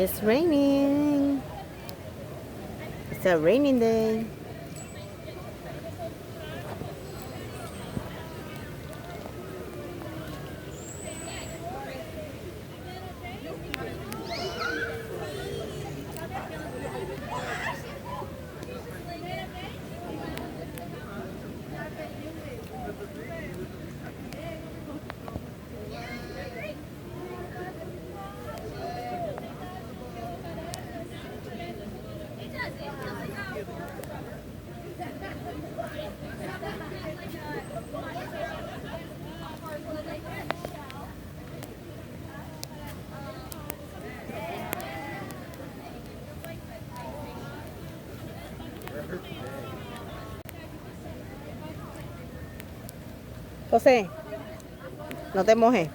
Speaker 1: It's raining. It's a raining day. José, no te mojes.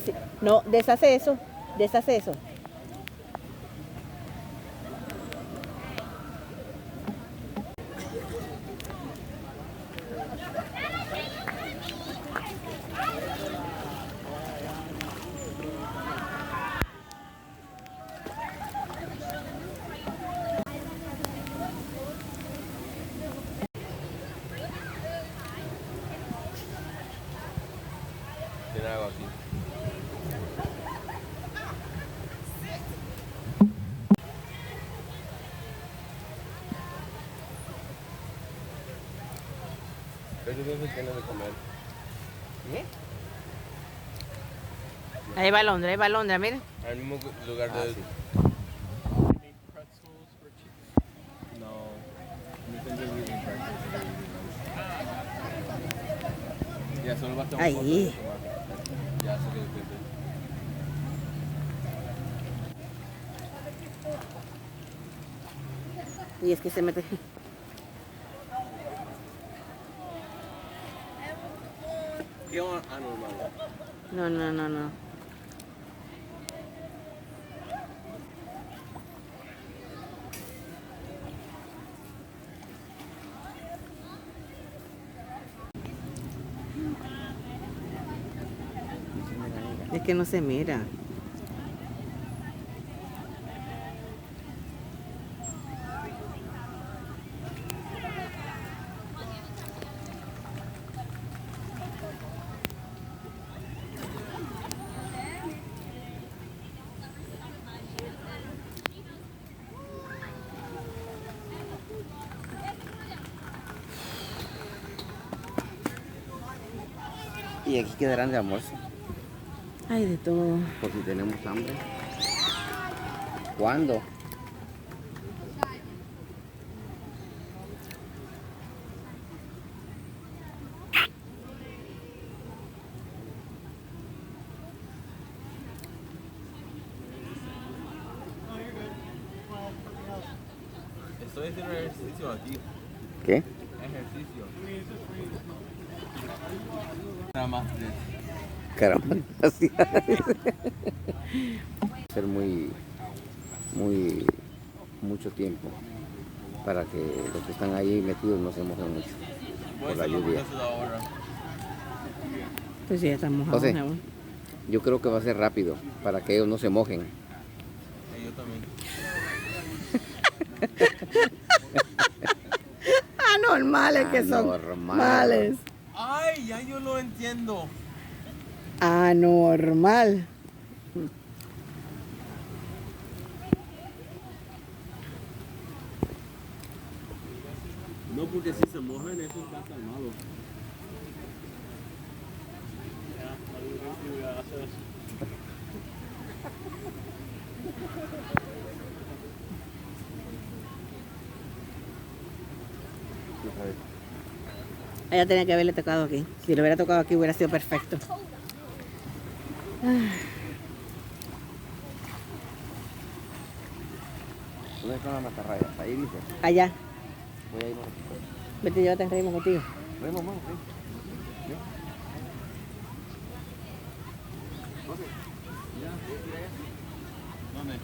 Speaker 1: Sí, no, deshace eso, deshace eso.
Speaker 8: Tiene algo aquí. Eso es lo que tiene de comer.
Speaker 1: Ahí va Londres, mira.
Speaker 8: Al mismo lugar de... Ya solo basta un poco de
Speaker 1: Ahí.
Speaker 8: tomate. Ya se quedó pepe.
Speaker 1: Y es que se mete.
Speaker 8: ¿Qué anormal?
Speaker 1: No. Es que no se mira.
Speaker 11: Y aquí quedarán de almuerzo,
Speaker 1: Ay, de todo.
Speaker 11: por si tenemos hambre. ¿Cuándo?
Speaker 8: Estoy haciendo ejercicio aquí.
Speaker 11: ¿Qué?
Speaker 8: Ejercicio. Nada más.
Speaker 11: Caramba, así. Ser mucho tiempo para que los que están ahí metidos no se mojen mucho por la lluvia.
Speaker 1: Pues ya estamos
Speaker 11: José,
Speaker 1: abajo.
Speaker 11: yo creo que va a ser rápido para que ellos no se mojen.
Speaker 8: Yo también.
Speaker 1: Anormales que son. Males.
Speaker 8: Ay, ya yo lo entiendo.
Speaker 1: Anormal.
Speaker 8: No, porque si se mojan, eso está calmado.
Speaker 1: Ella tenía que haberle tocado aquí. Si le hubiera tocado aquí hubiera sido perfecto.
Speaker 11: ¿Dónde están las matarrayas? Ahí dice.
Speaker 1: Allá.
Speaker 11: Voy a ir.
Speaker 1: Vete, llévate a Raymond contigo.
Speaker 11: Ven, mamá, ven.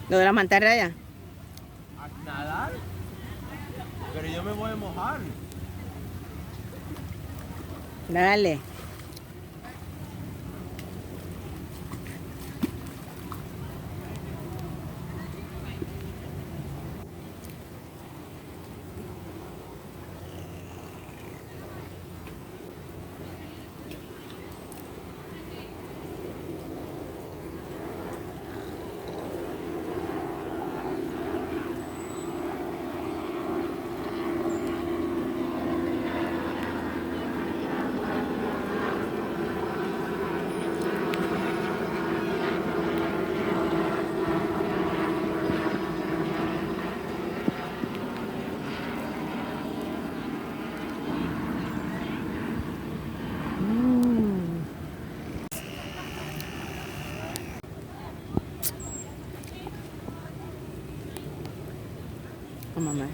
Speaker 12: Lo de las mantarrayas.
Speaker 8: ¿A nadar? Pero yo me voy a mojar.
Speaker 12: Dale. Mamá,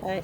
Speaker 12: Ay.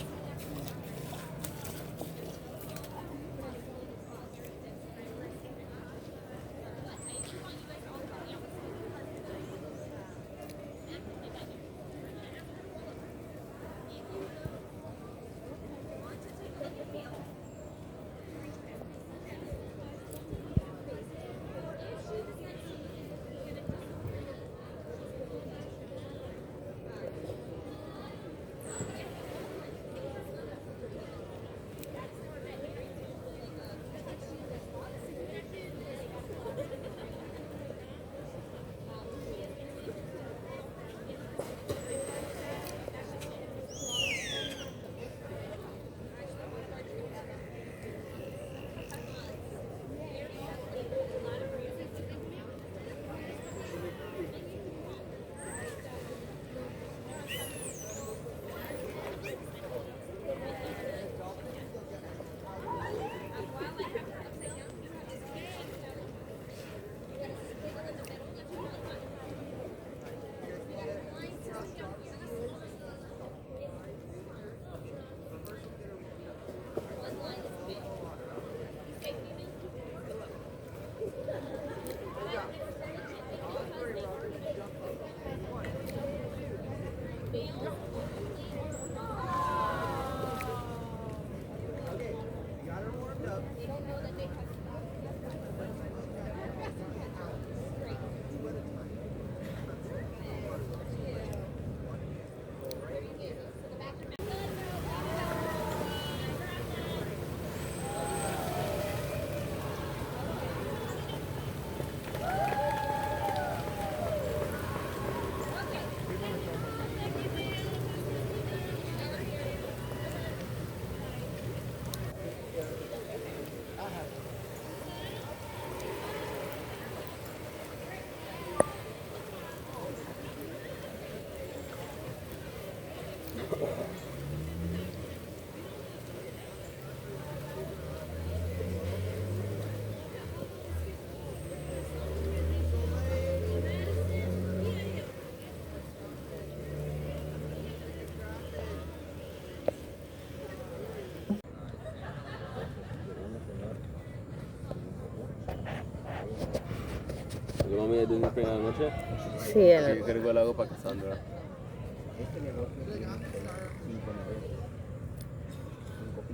Speaker 8: comida de Disney Spring a la noche?
Speaker 1: Sí,
Speaker 8: Sí, creo que lo hago para Cassandra.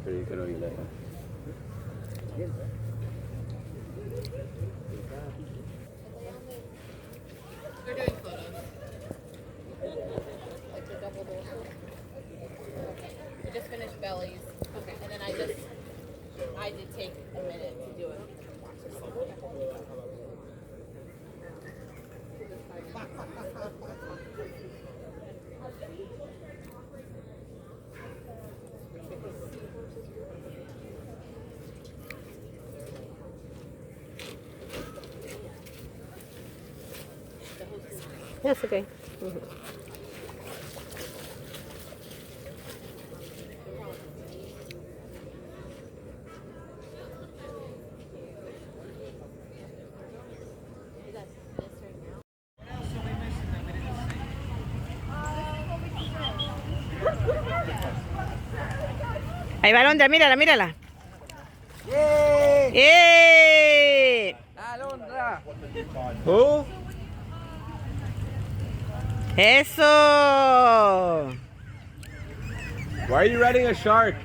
Speaker 8: Pero yo quiero ir a
Speaker 2: They're doing photos. Like the double dorsal. I just finished bellies. Okay. And then I did take a minute to do it.
Speaker 1: That's okay.
Speaker 12: Ahí va Alondra, mírala, mírala.
Speaker 11: ¡Yeah!
Speaker 12: ¡Eh!
Speaker 11: ¡Alondra!
Speaker 8: Who?
Speaker 12: ¡Eso!
Speaker 8: Why are you riding a shark?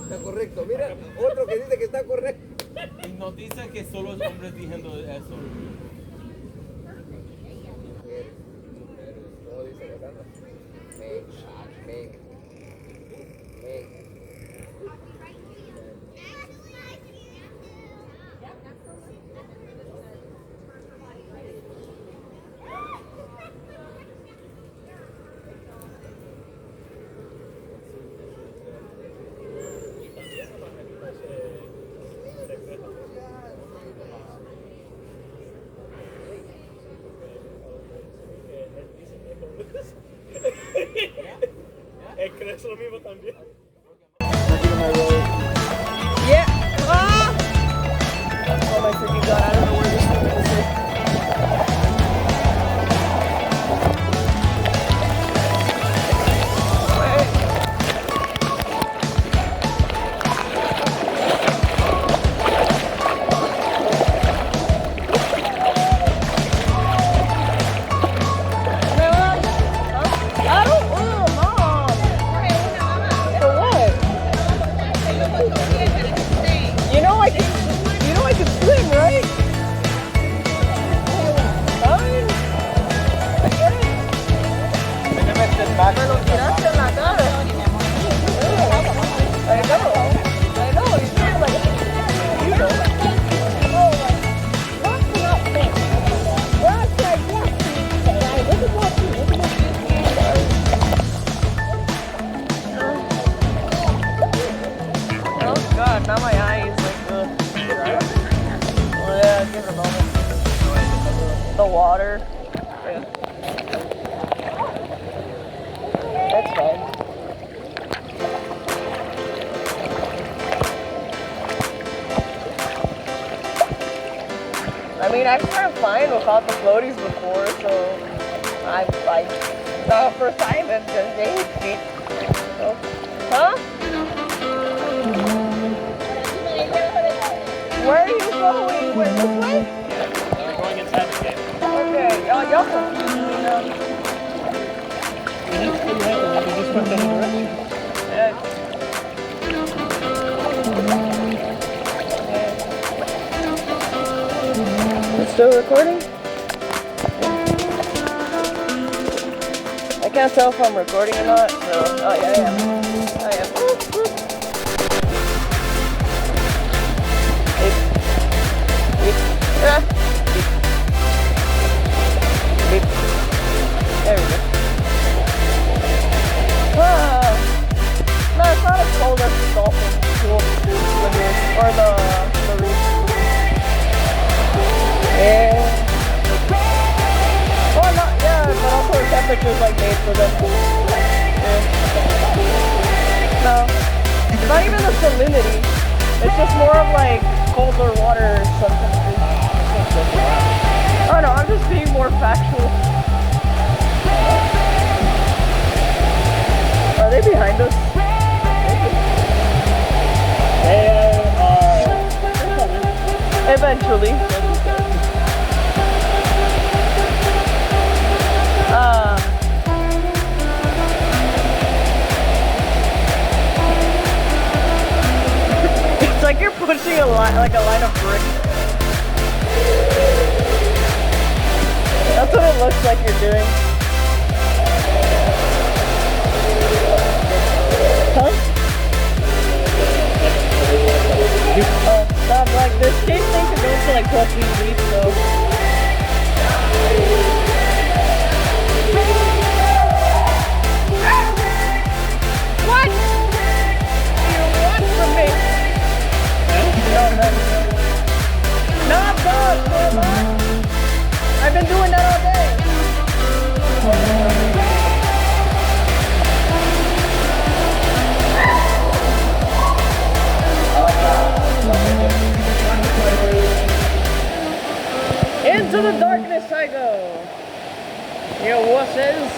Speaker 11: Está correcto, mira, otro que dice que está correcto.
Speaker 8: Y nos dicen que solo los hombres diciendo eso.
Speaker 11: ¿Cómo dice Cassandra? Me.
Speaker 13: ¿Crees lo mismo también?
Speaker 1: Yeah. Ah! Oh my freaking god, I don't know where this woman is. I can swim, right? Fine. I get it. Me lo tiraste en la cara. I know. He's just like, you know. Oh, like, what's not fair? What's like, look at what you. Oh God, now my eyes like, ugh. Oh yeah, give it a moment. The water. Yeah. That's fine. I mean, I've been fine without the floaties before, so I'm like, it's not the first time that they hit me. So, huh? Where are you going? Where, this way?
Speaker 13: Yeah, we're going inside the cave.
Speaker 1: Okay, y'all confused me now.
Speaker 13: That's pretty heavy. We just went the other direction.
Speaker 1: Yeah. It's still recording? I can't tell if I'm recording or not, so, oh yeah, I am. I am. Yeah. There we go. No, it's not as cold as the dolphin pool or the reef. Yeah. Well, not, yeah, but also the temperature's like made for them. Yeah. No, it's not even the salinity. It's just more of like colder water sometimes. Oh no, I'm just being more factual. they behind us?
Speaker 13: They are.
Speaker 1: Eventually. It's like you're pushing a line of bricks. That's what it looks like you're doing. Huh? Stop, like this case thing could go to like 12 feet deep, so. What? You want from me? No, I'm done, I've been doing that all day. Into the darkness I go. You wusses.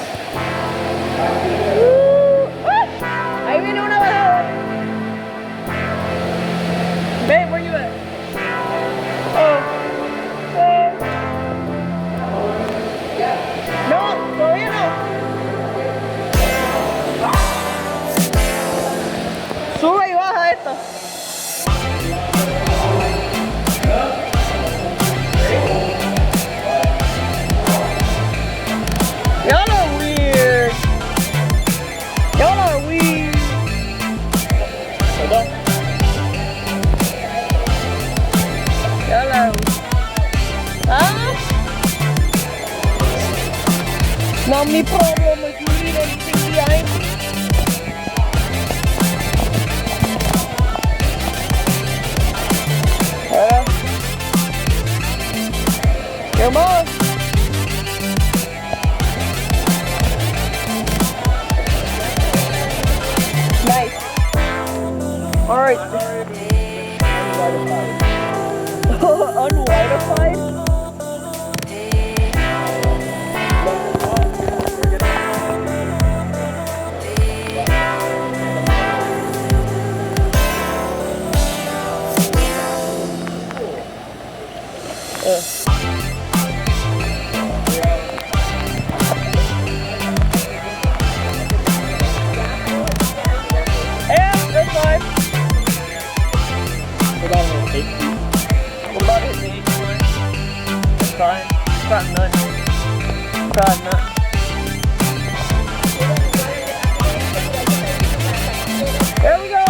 Speaker 1: Ahí viene una bajada. Babe, where you at? No, todavía no. Sube y baja esta. Y'all are weird. Y'all are weird. Hold on. Y'all are. Huh? Not my problem if you need anything behind. Come on. Nice. All right. Unwhitified? There we go!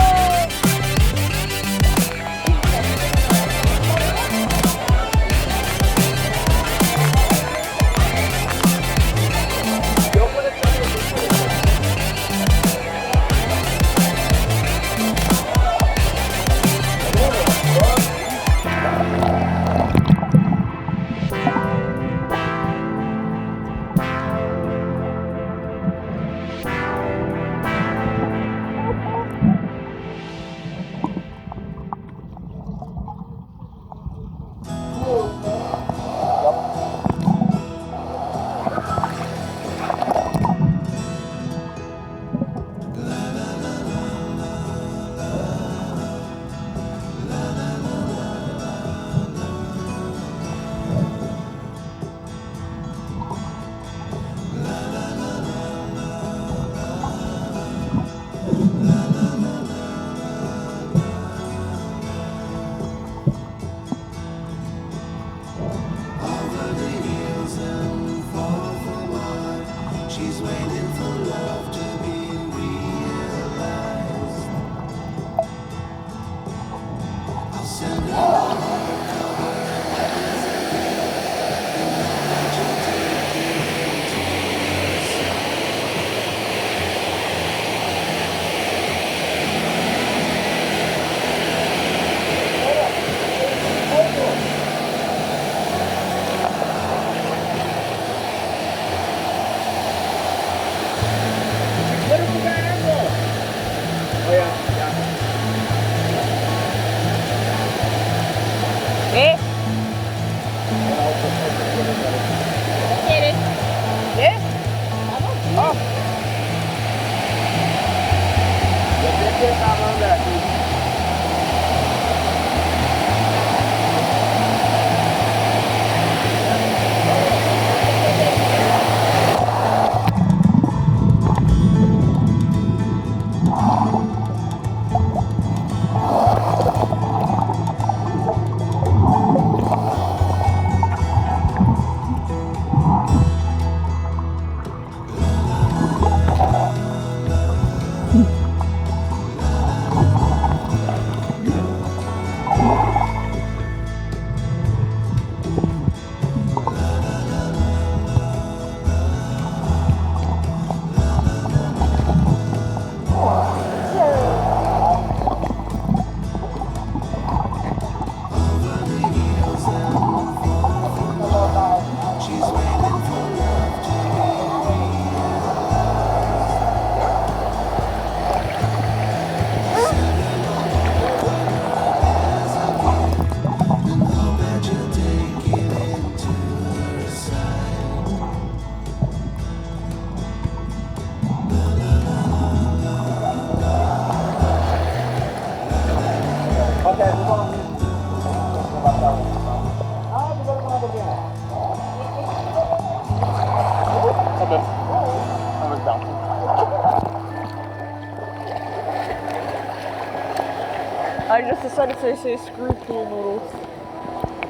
Speaker 1: I just decided to say screw pool noodles.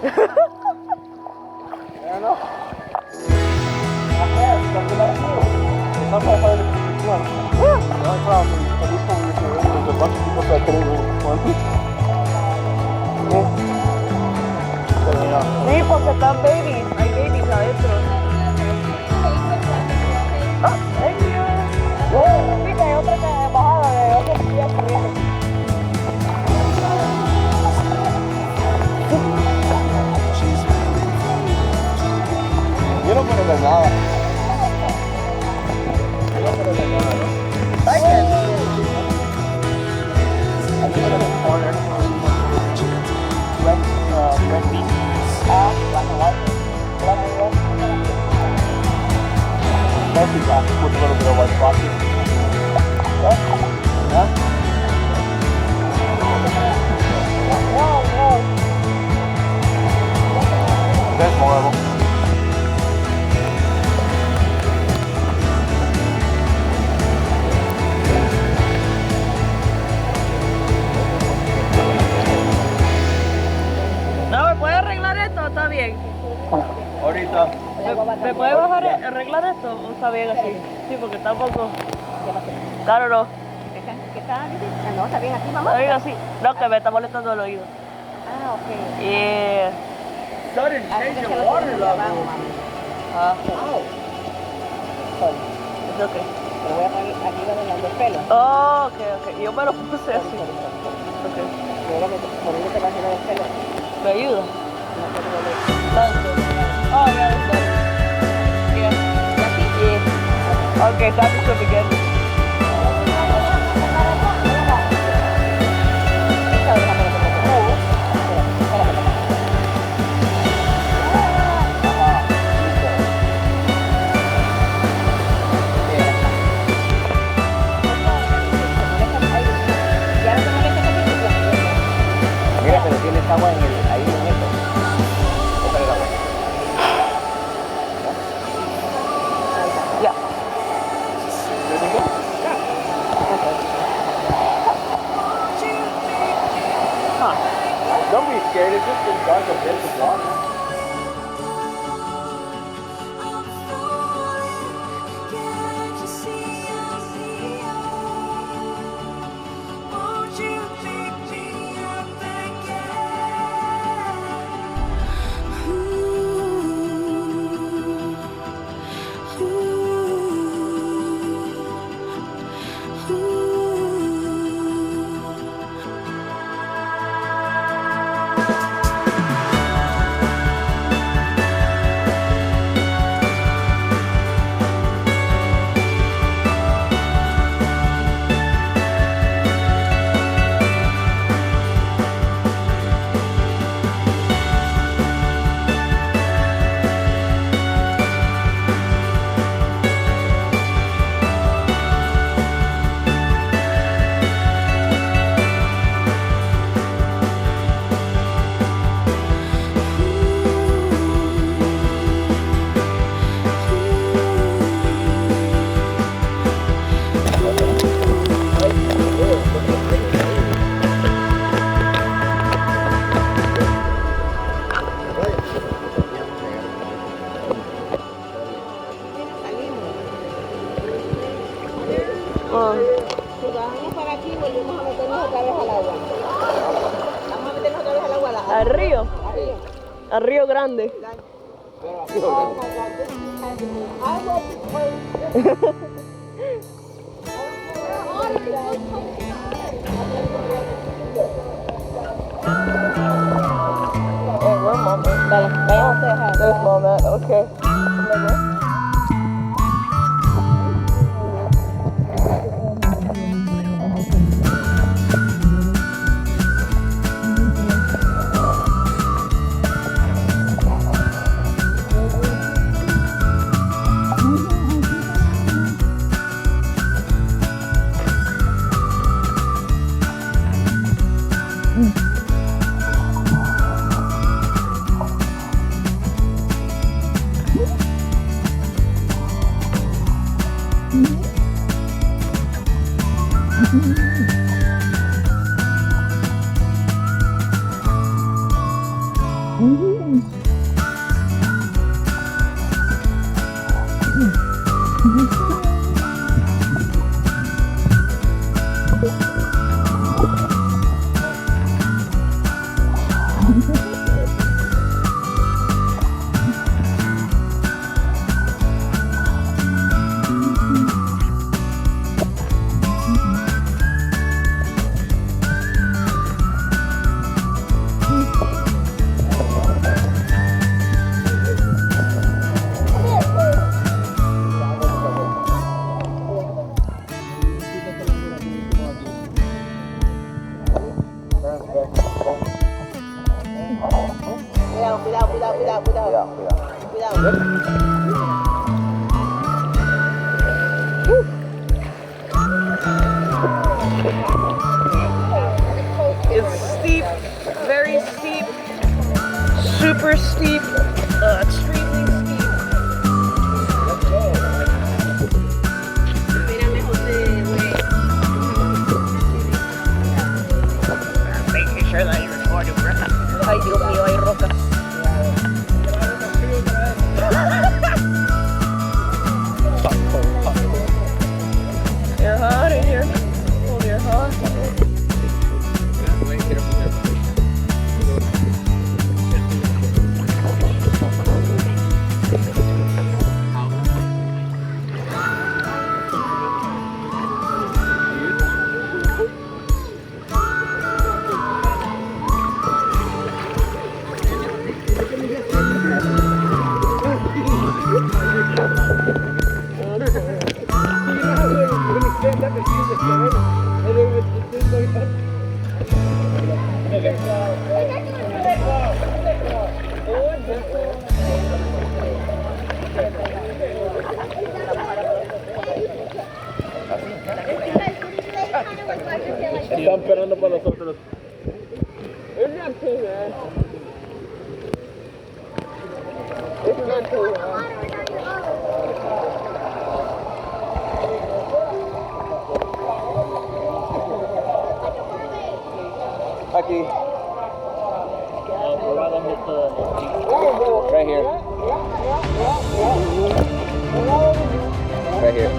Speaker 13: I don't know. My hair stuck in that pool. It's not that hard to swim. The only problem is for these times there's a bunch of people that couldn't even swim.
Speaker 1: Sí, porque están babies. Hay babies adentro. Oh, thank you. Sí, que hay otra bajada de otros días corriendo.
Speaker 13: Yo no puedo ver nada. Yo no puedo ver nada, ¿no?
Speaker 1: I can.
Speaker 13: I think in the corner. Red beef. Black and white. Black and white. Mostly black with a little bit of white frosting. Yeah. No. There's more of them.
Speaker 1: No, ¿me puede arreglar esto o está bien?
Speaker 13: Ahorita.
Speaker 1: ¿Me puede bajar, arreglar esto o está bien así? Sí, porque está un poco... Claro, no.
Speaker 9: ¿Qué está diciendo? No, está bien así, mamá.
Speaker 1: Está bien así. No, que me está molestando el oído.
Speaker 9: Ah, ok.
Speaker 1: Yeah.
Speaker 13: Sudden change of water level.
Speaker 1: Ah.
Speaker 13: Oh.
Speaker 1: Es ok.
Speaker 9: Lo voy a poner aquí donde los pelos.
Speaker 1: Oh, ok. Yo me lo puse así. Ok.
Speaker 9: Voy a ponerle la del pelo.
Speaker 1: ¿Me ayuda? Thank you. Oh, yeah, that's better. Yeah. Yeah. Okay, thank you again.
Speaker 11: Mira, pero tienes agua en el, ahí en esto. Bótale el agua.
Speaker 1: Yeah.
Speaker 13: Huh. Don't be scared, it's just a dark abyss of water.
Speaker 9: Si bajamos para aquí, volvemos a meternos otra vez al agua. Vamos a meternos otra vez al agua.
Speaker 1: ¿Al río?
Speaker 9: Arriba.
Speaker 1: Al río Grande.
Speaker 9: Oh my God, this is I love this place.
Speaker 1: Oh, we're mom. There's mom at, okay. It's steep, very steep, super steep, extremely steep. Making sure that you're recording, bro. Ay, Dios mío, hay rocas. You're hot in here. Oh, you're hot.
Speaker 8: Están esperando para nosotros.
Speaker 1: It's not too bad. It's not too bad.
Speaker 8: Aquí. Right here. Right here.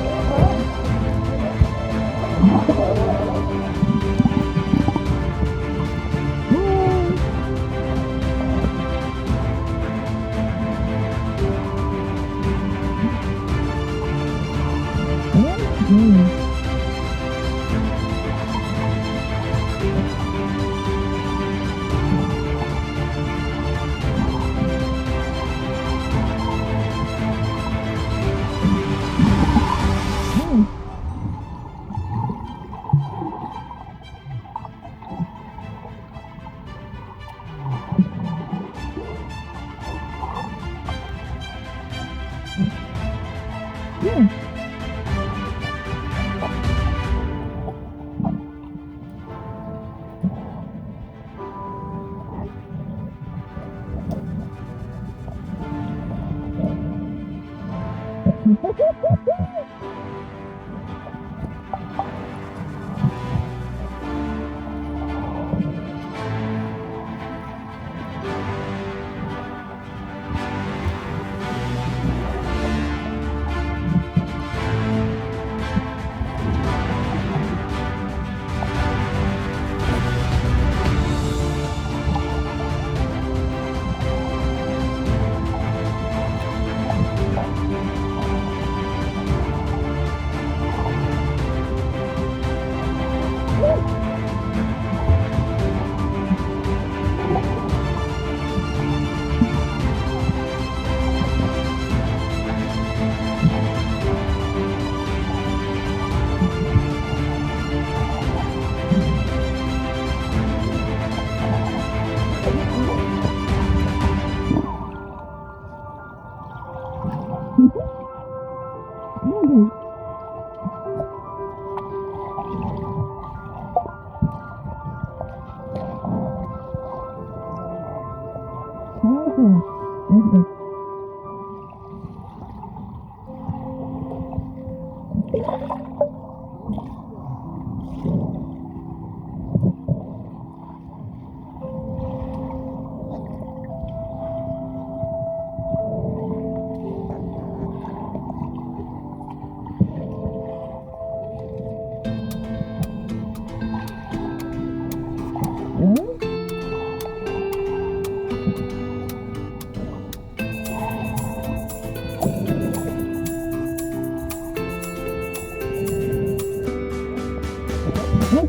Speaker 1: No,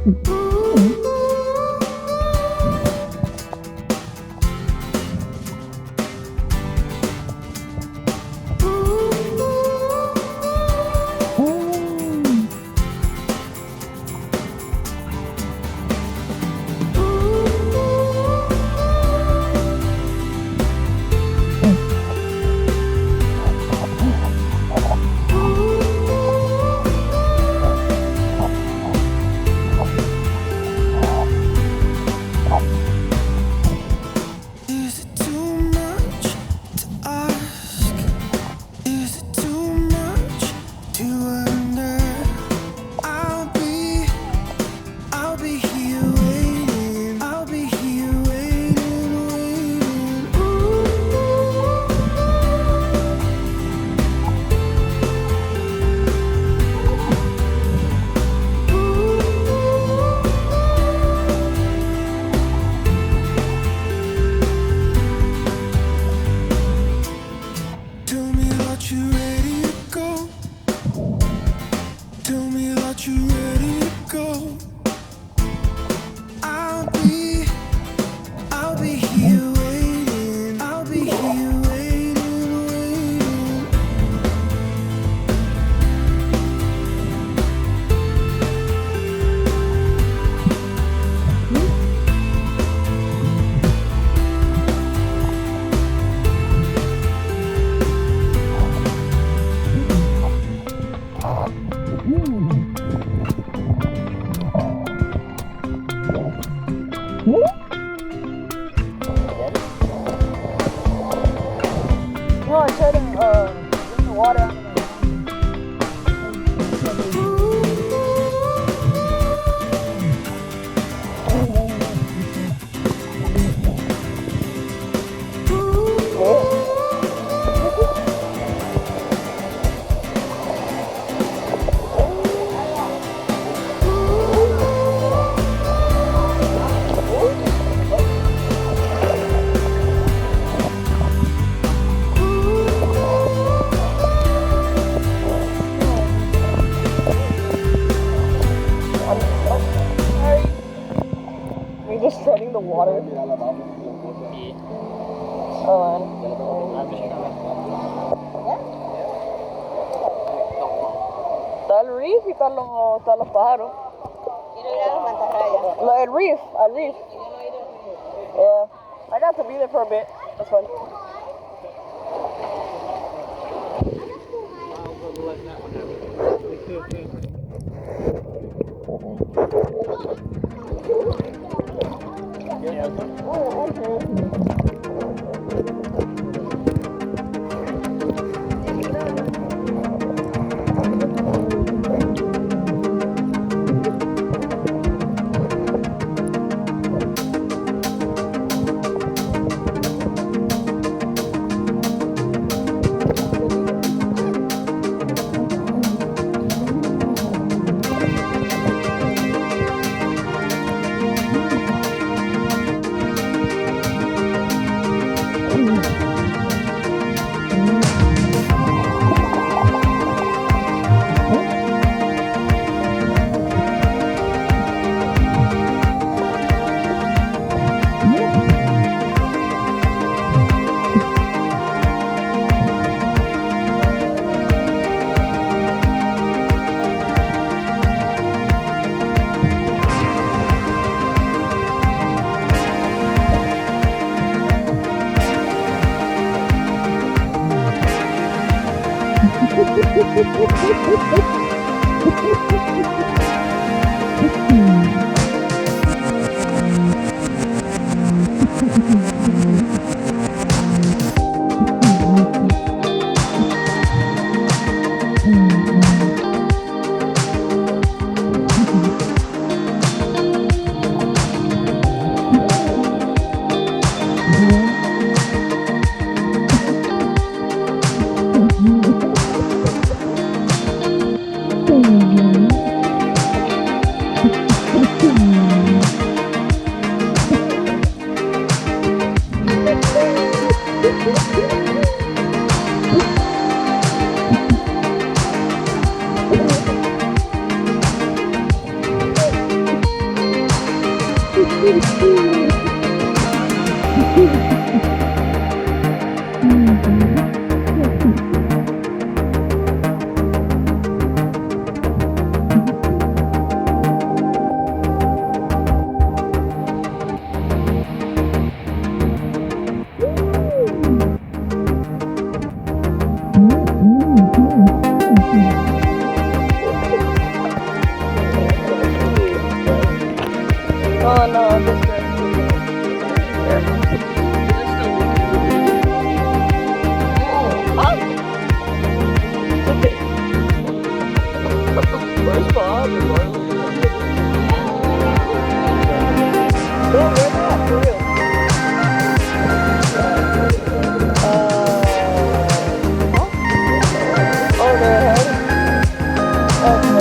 Speaker 1: I tried to drink the water out of it. We're just treading the water. Está el reef y están los pájaros. El reef, al reef. Yeah, I got to be there for a bit. That's fun. Oh, okay. Oh no, this guy.
Speaker 8: Where's Bob and Marley?
Speaker 1: No, they're not, for real. Oh, they're ahead? Okay.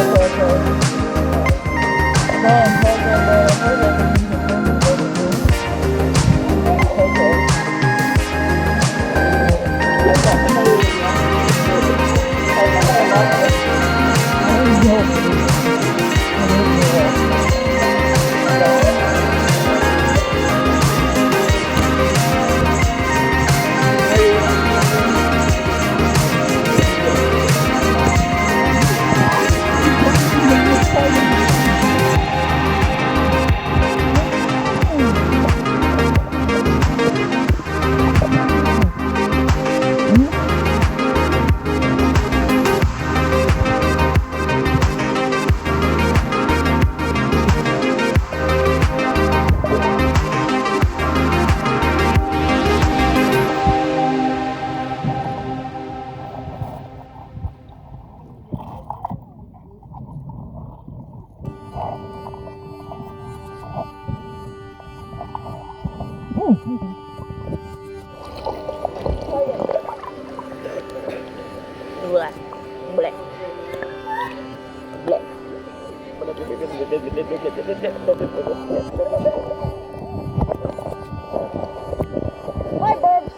Speaker 1: Hi, Burbs.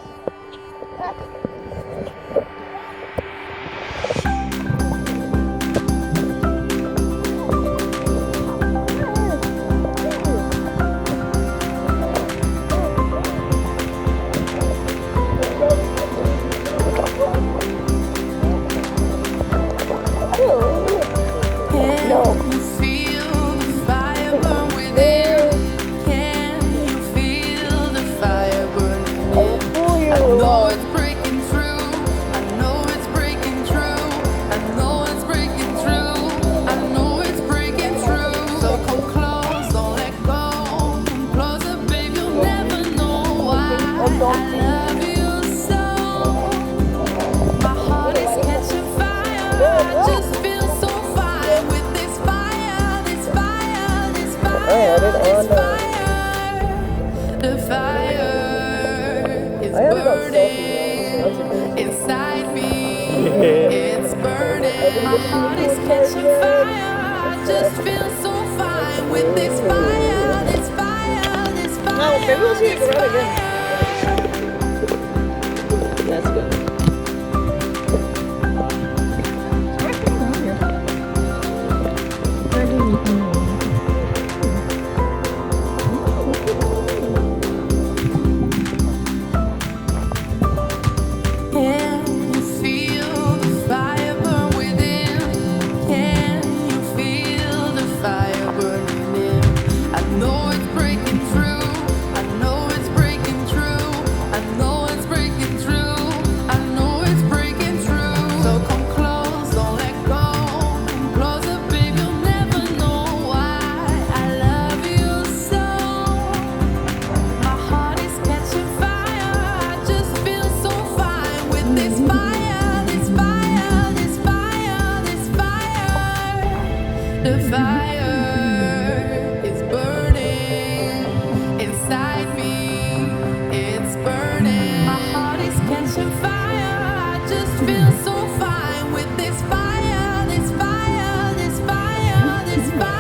Speaker 14: Inside me, it's burning. My heart is catching fire. I just feel so fine with this fire, this fire, this fire.
Speaker 1: No, maybe we'll see it go right again. That's good.
Speaker 14: The fire is burning inside me. It's burning. My heart is catching fire. I just feel so fine with this fire, this fire, this fire, this fire.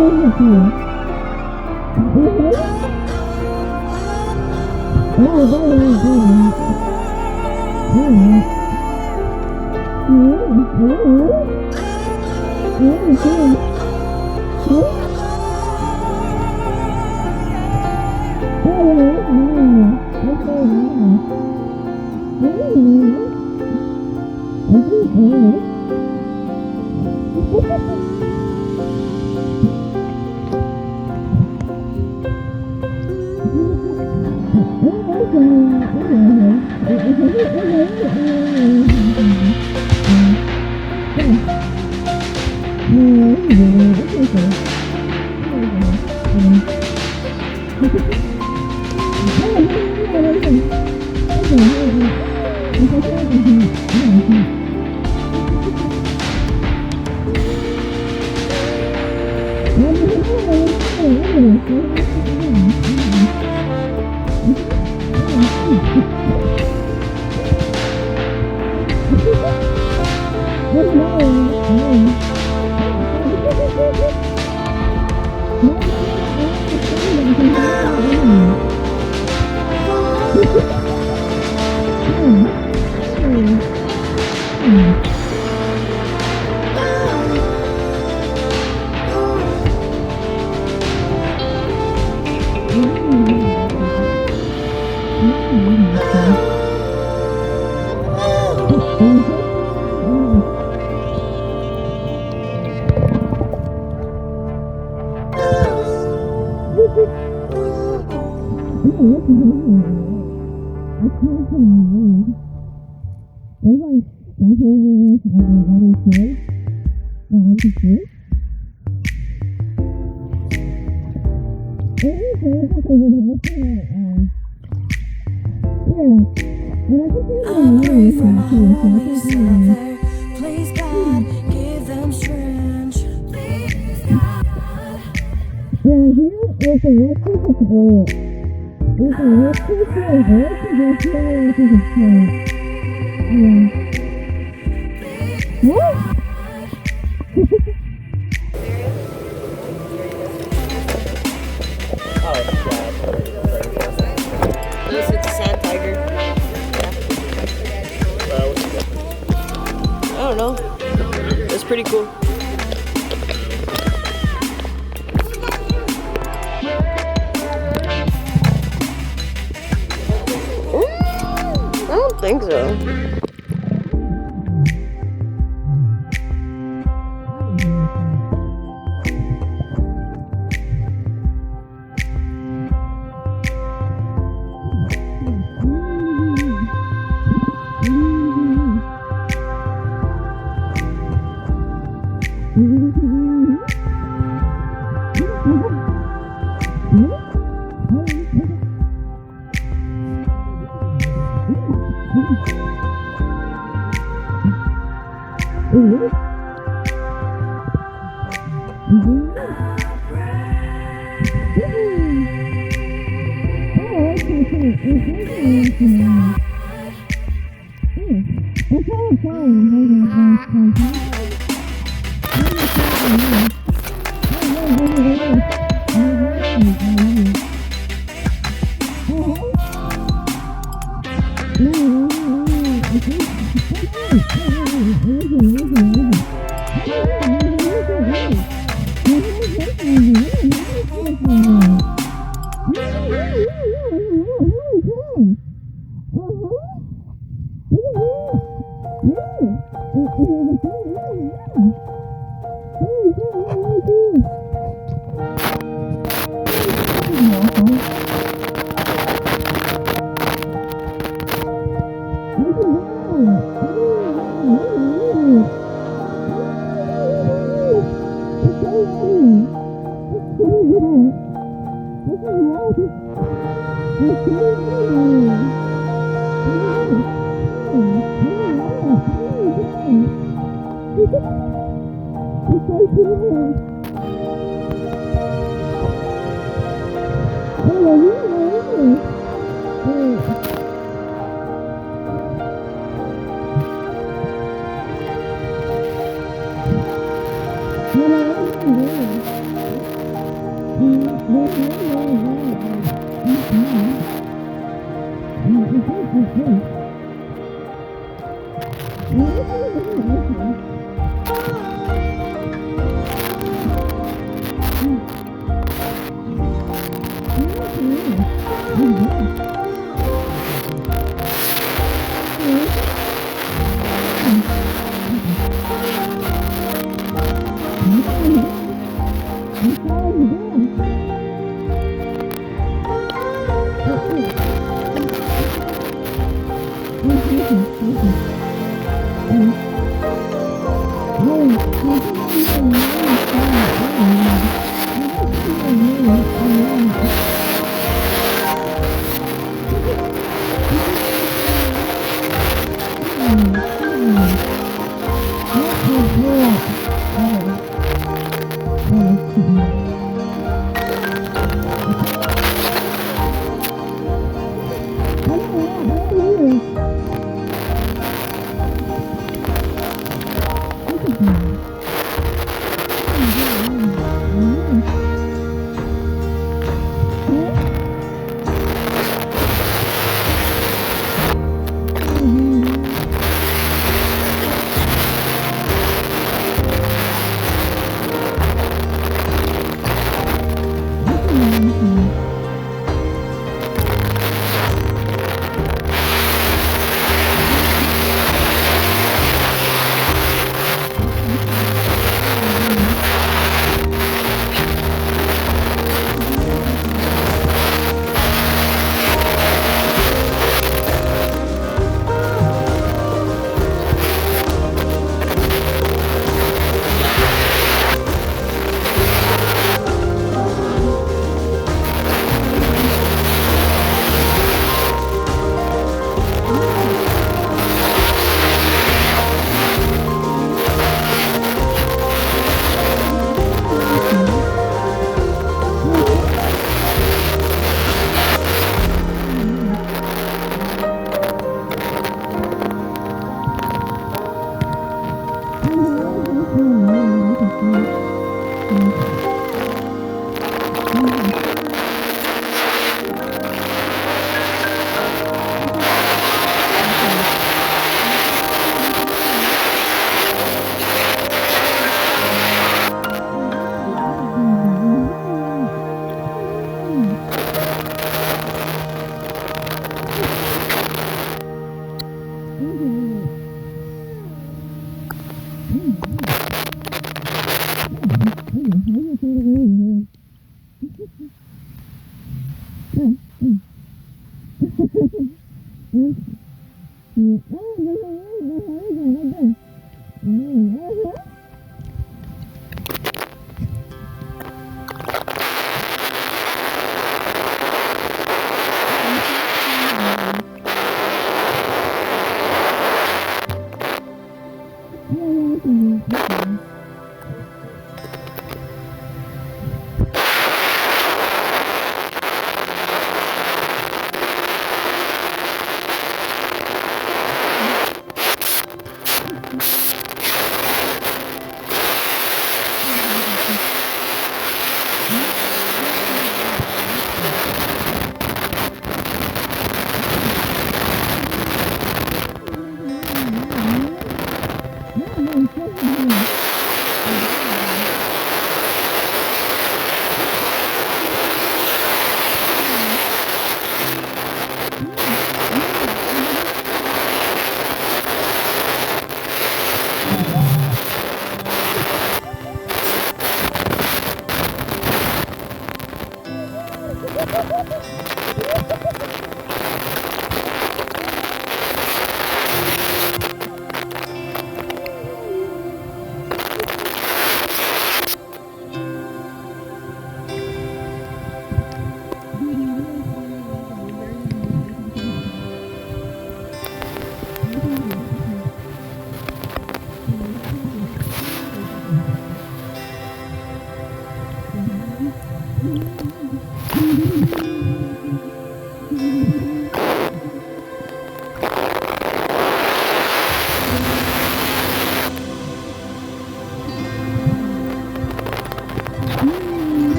Speaker 14: I pray for my homies out there. Please God, give them strength. Please God.
Speaker 1: This is a sand tiger. I don't know. It's pretty cool. I don't think so.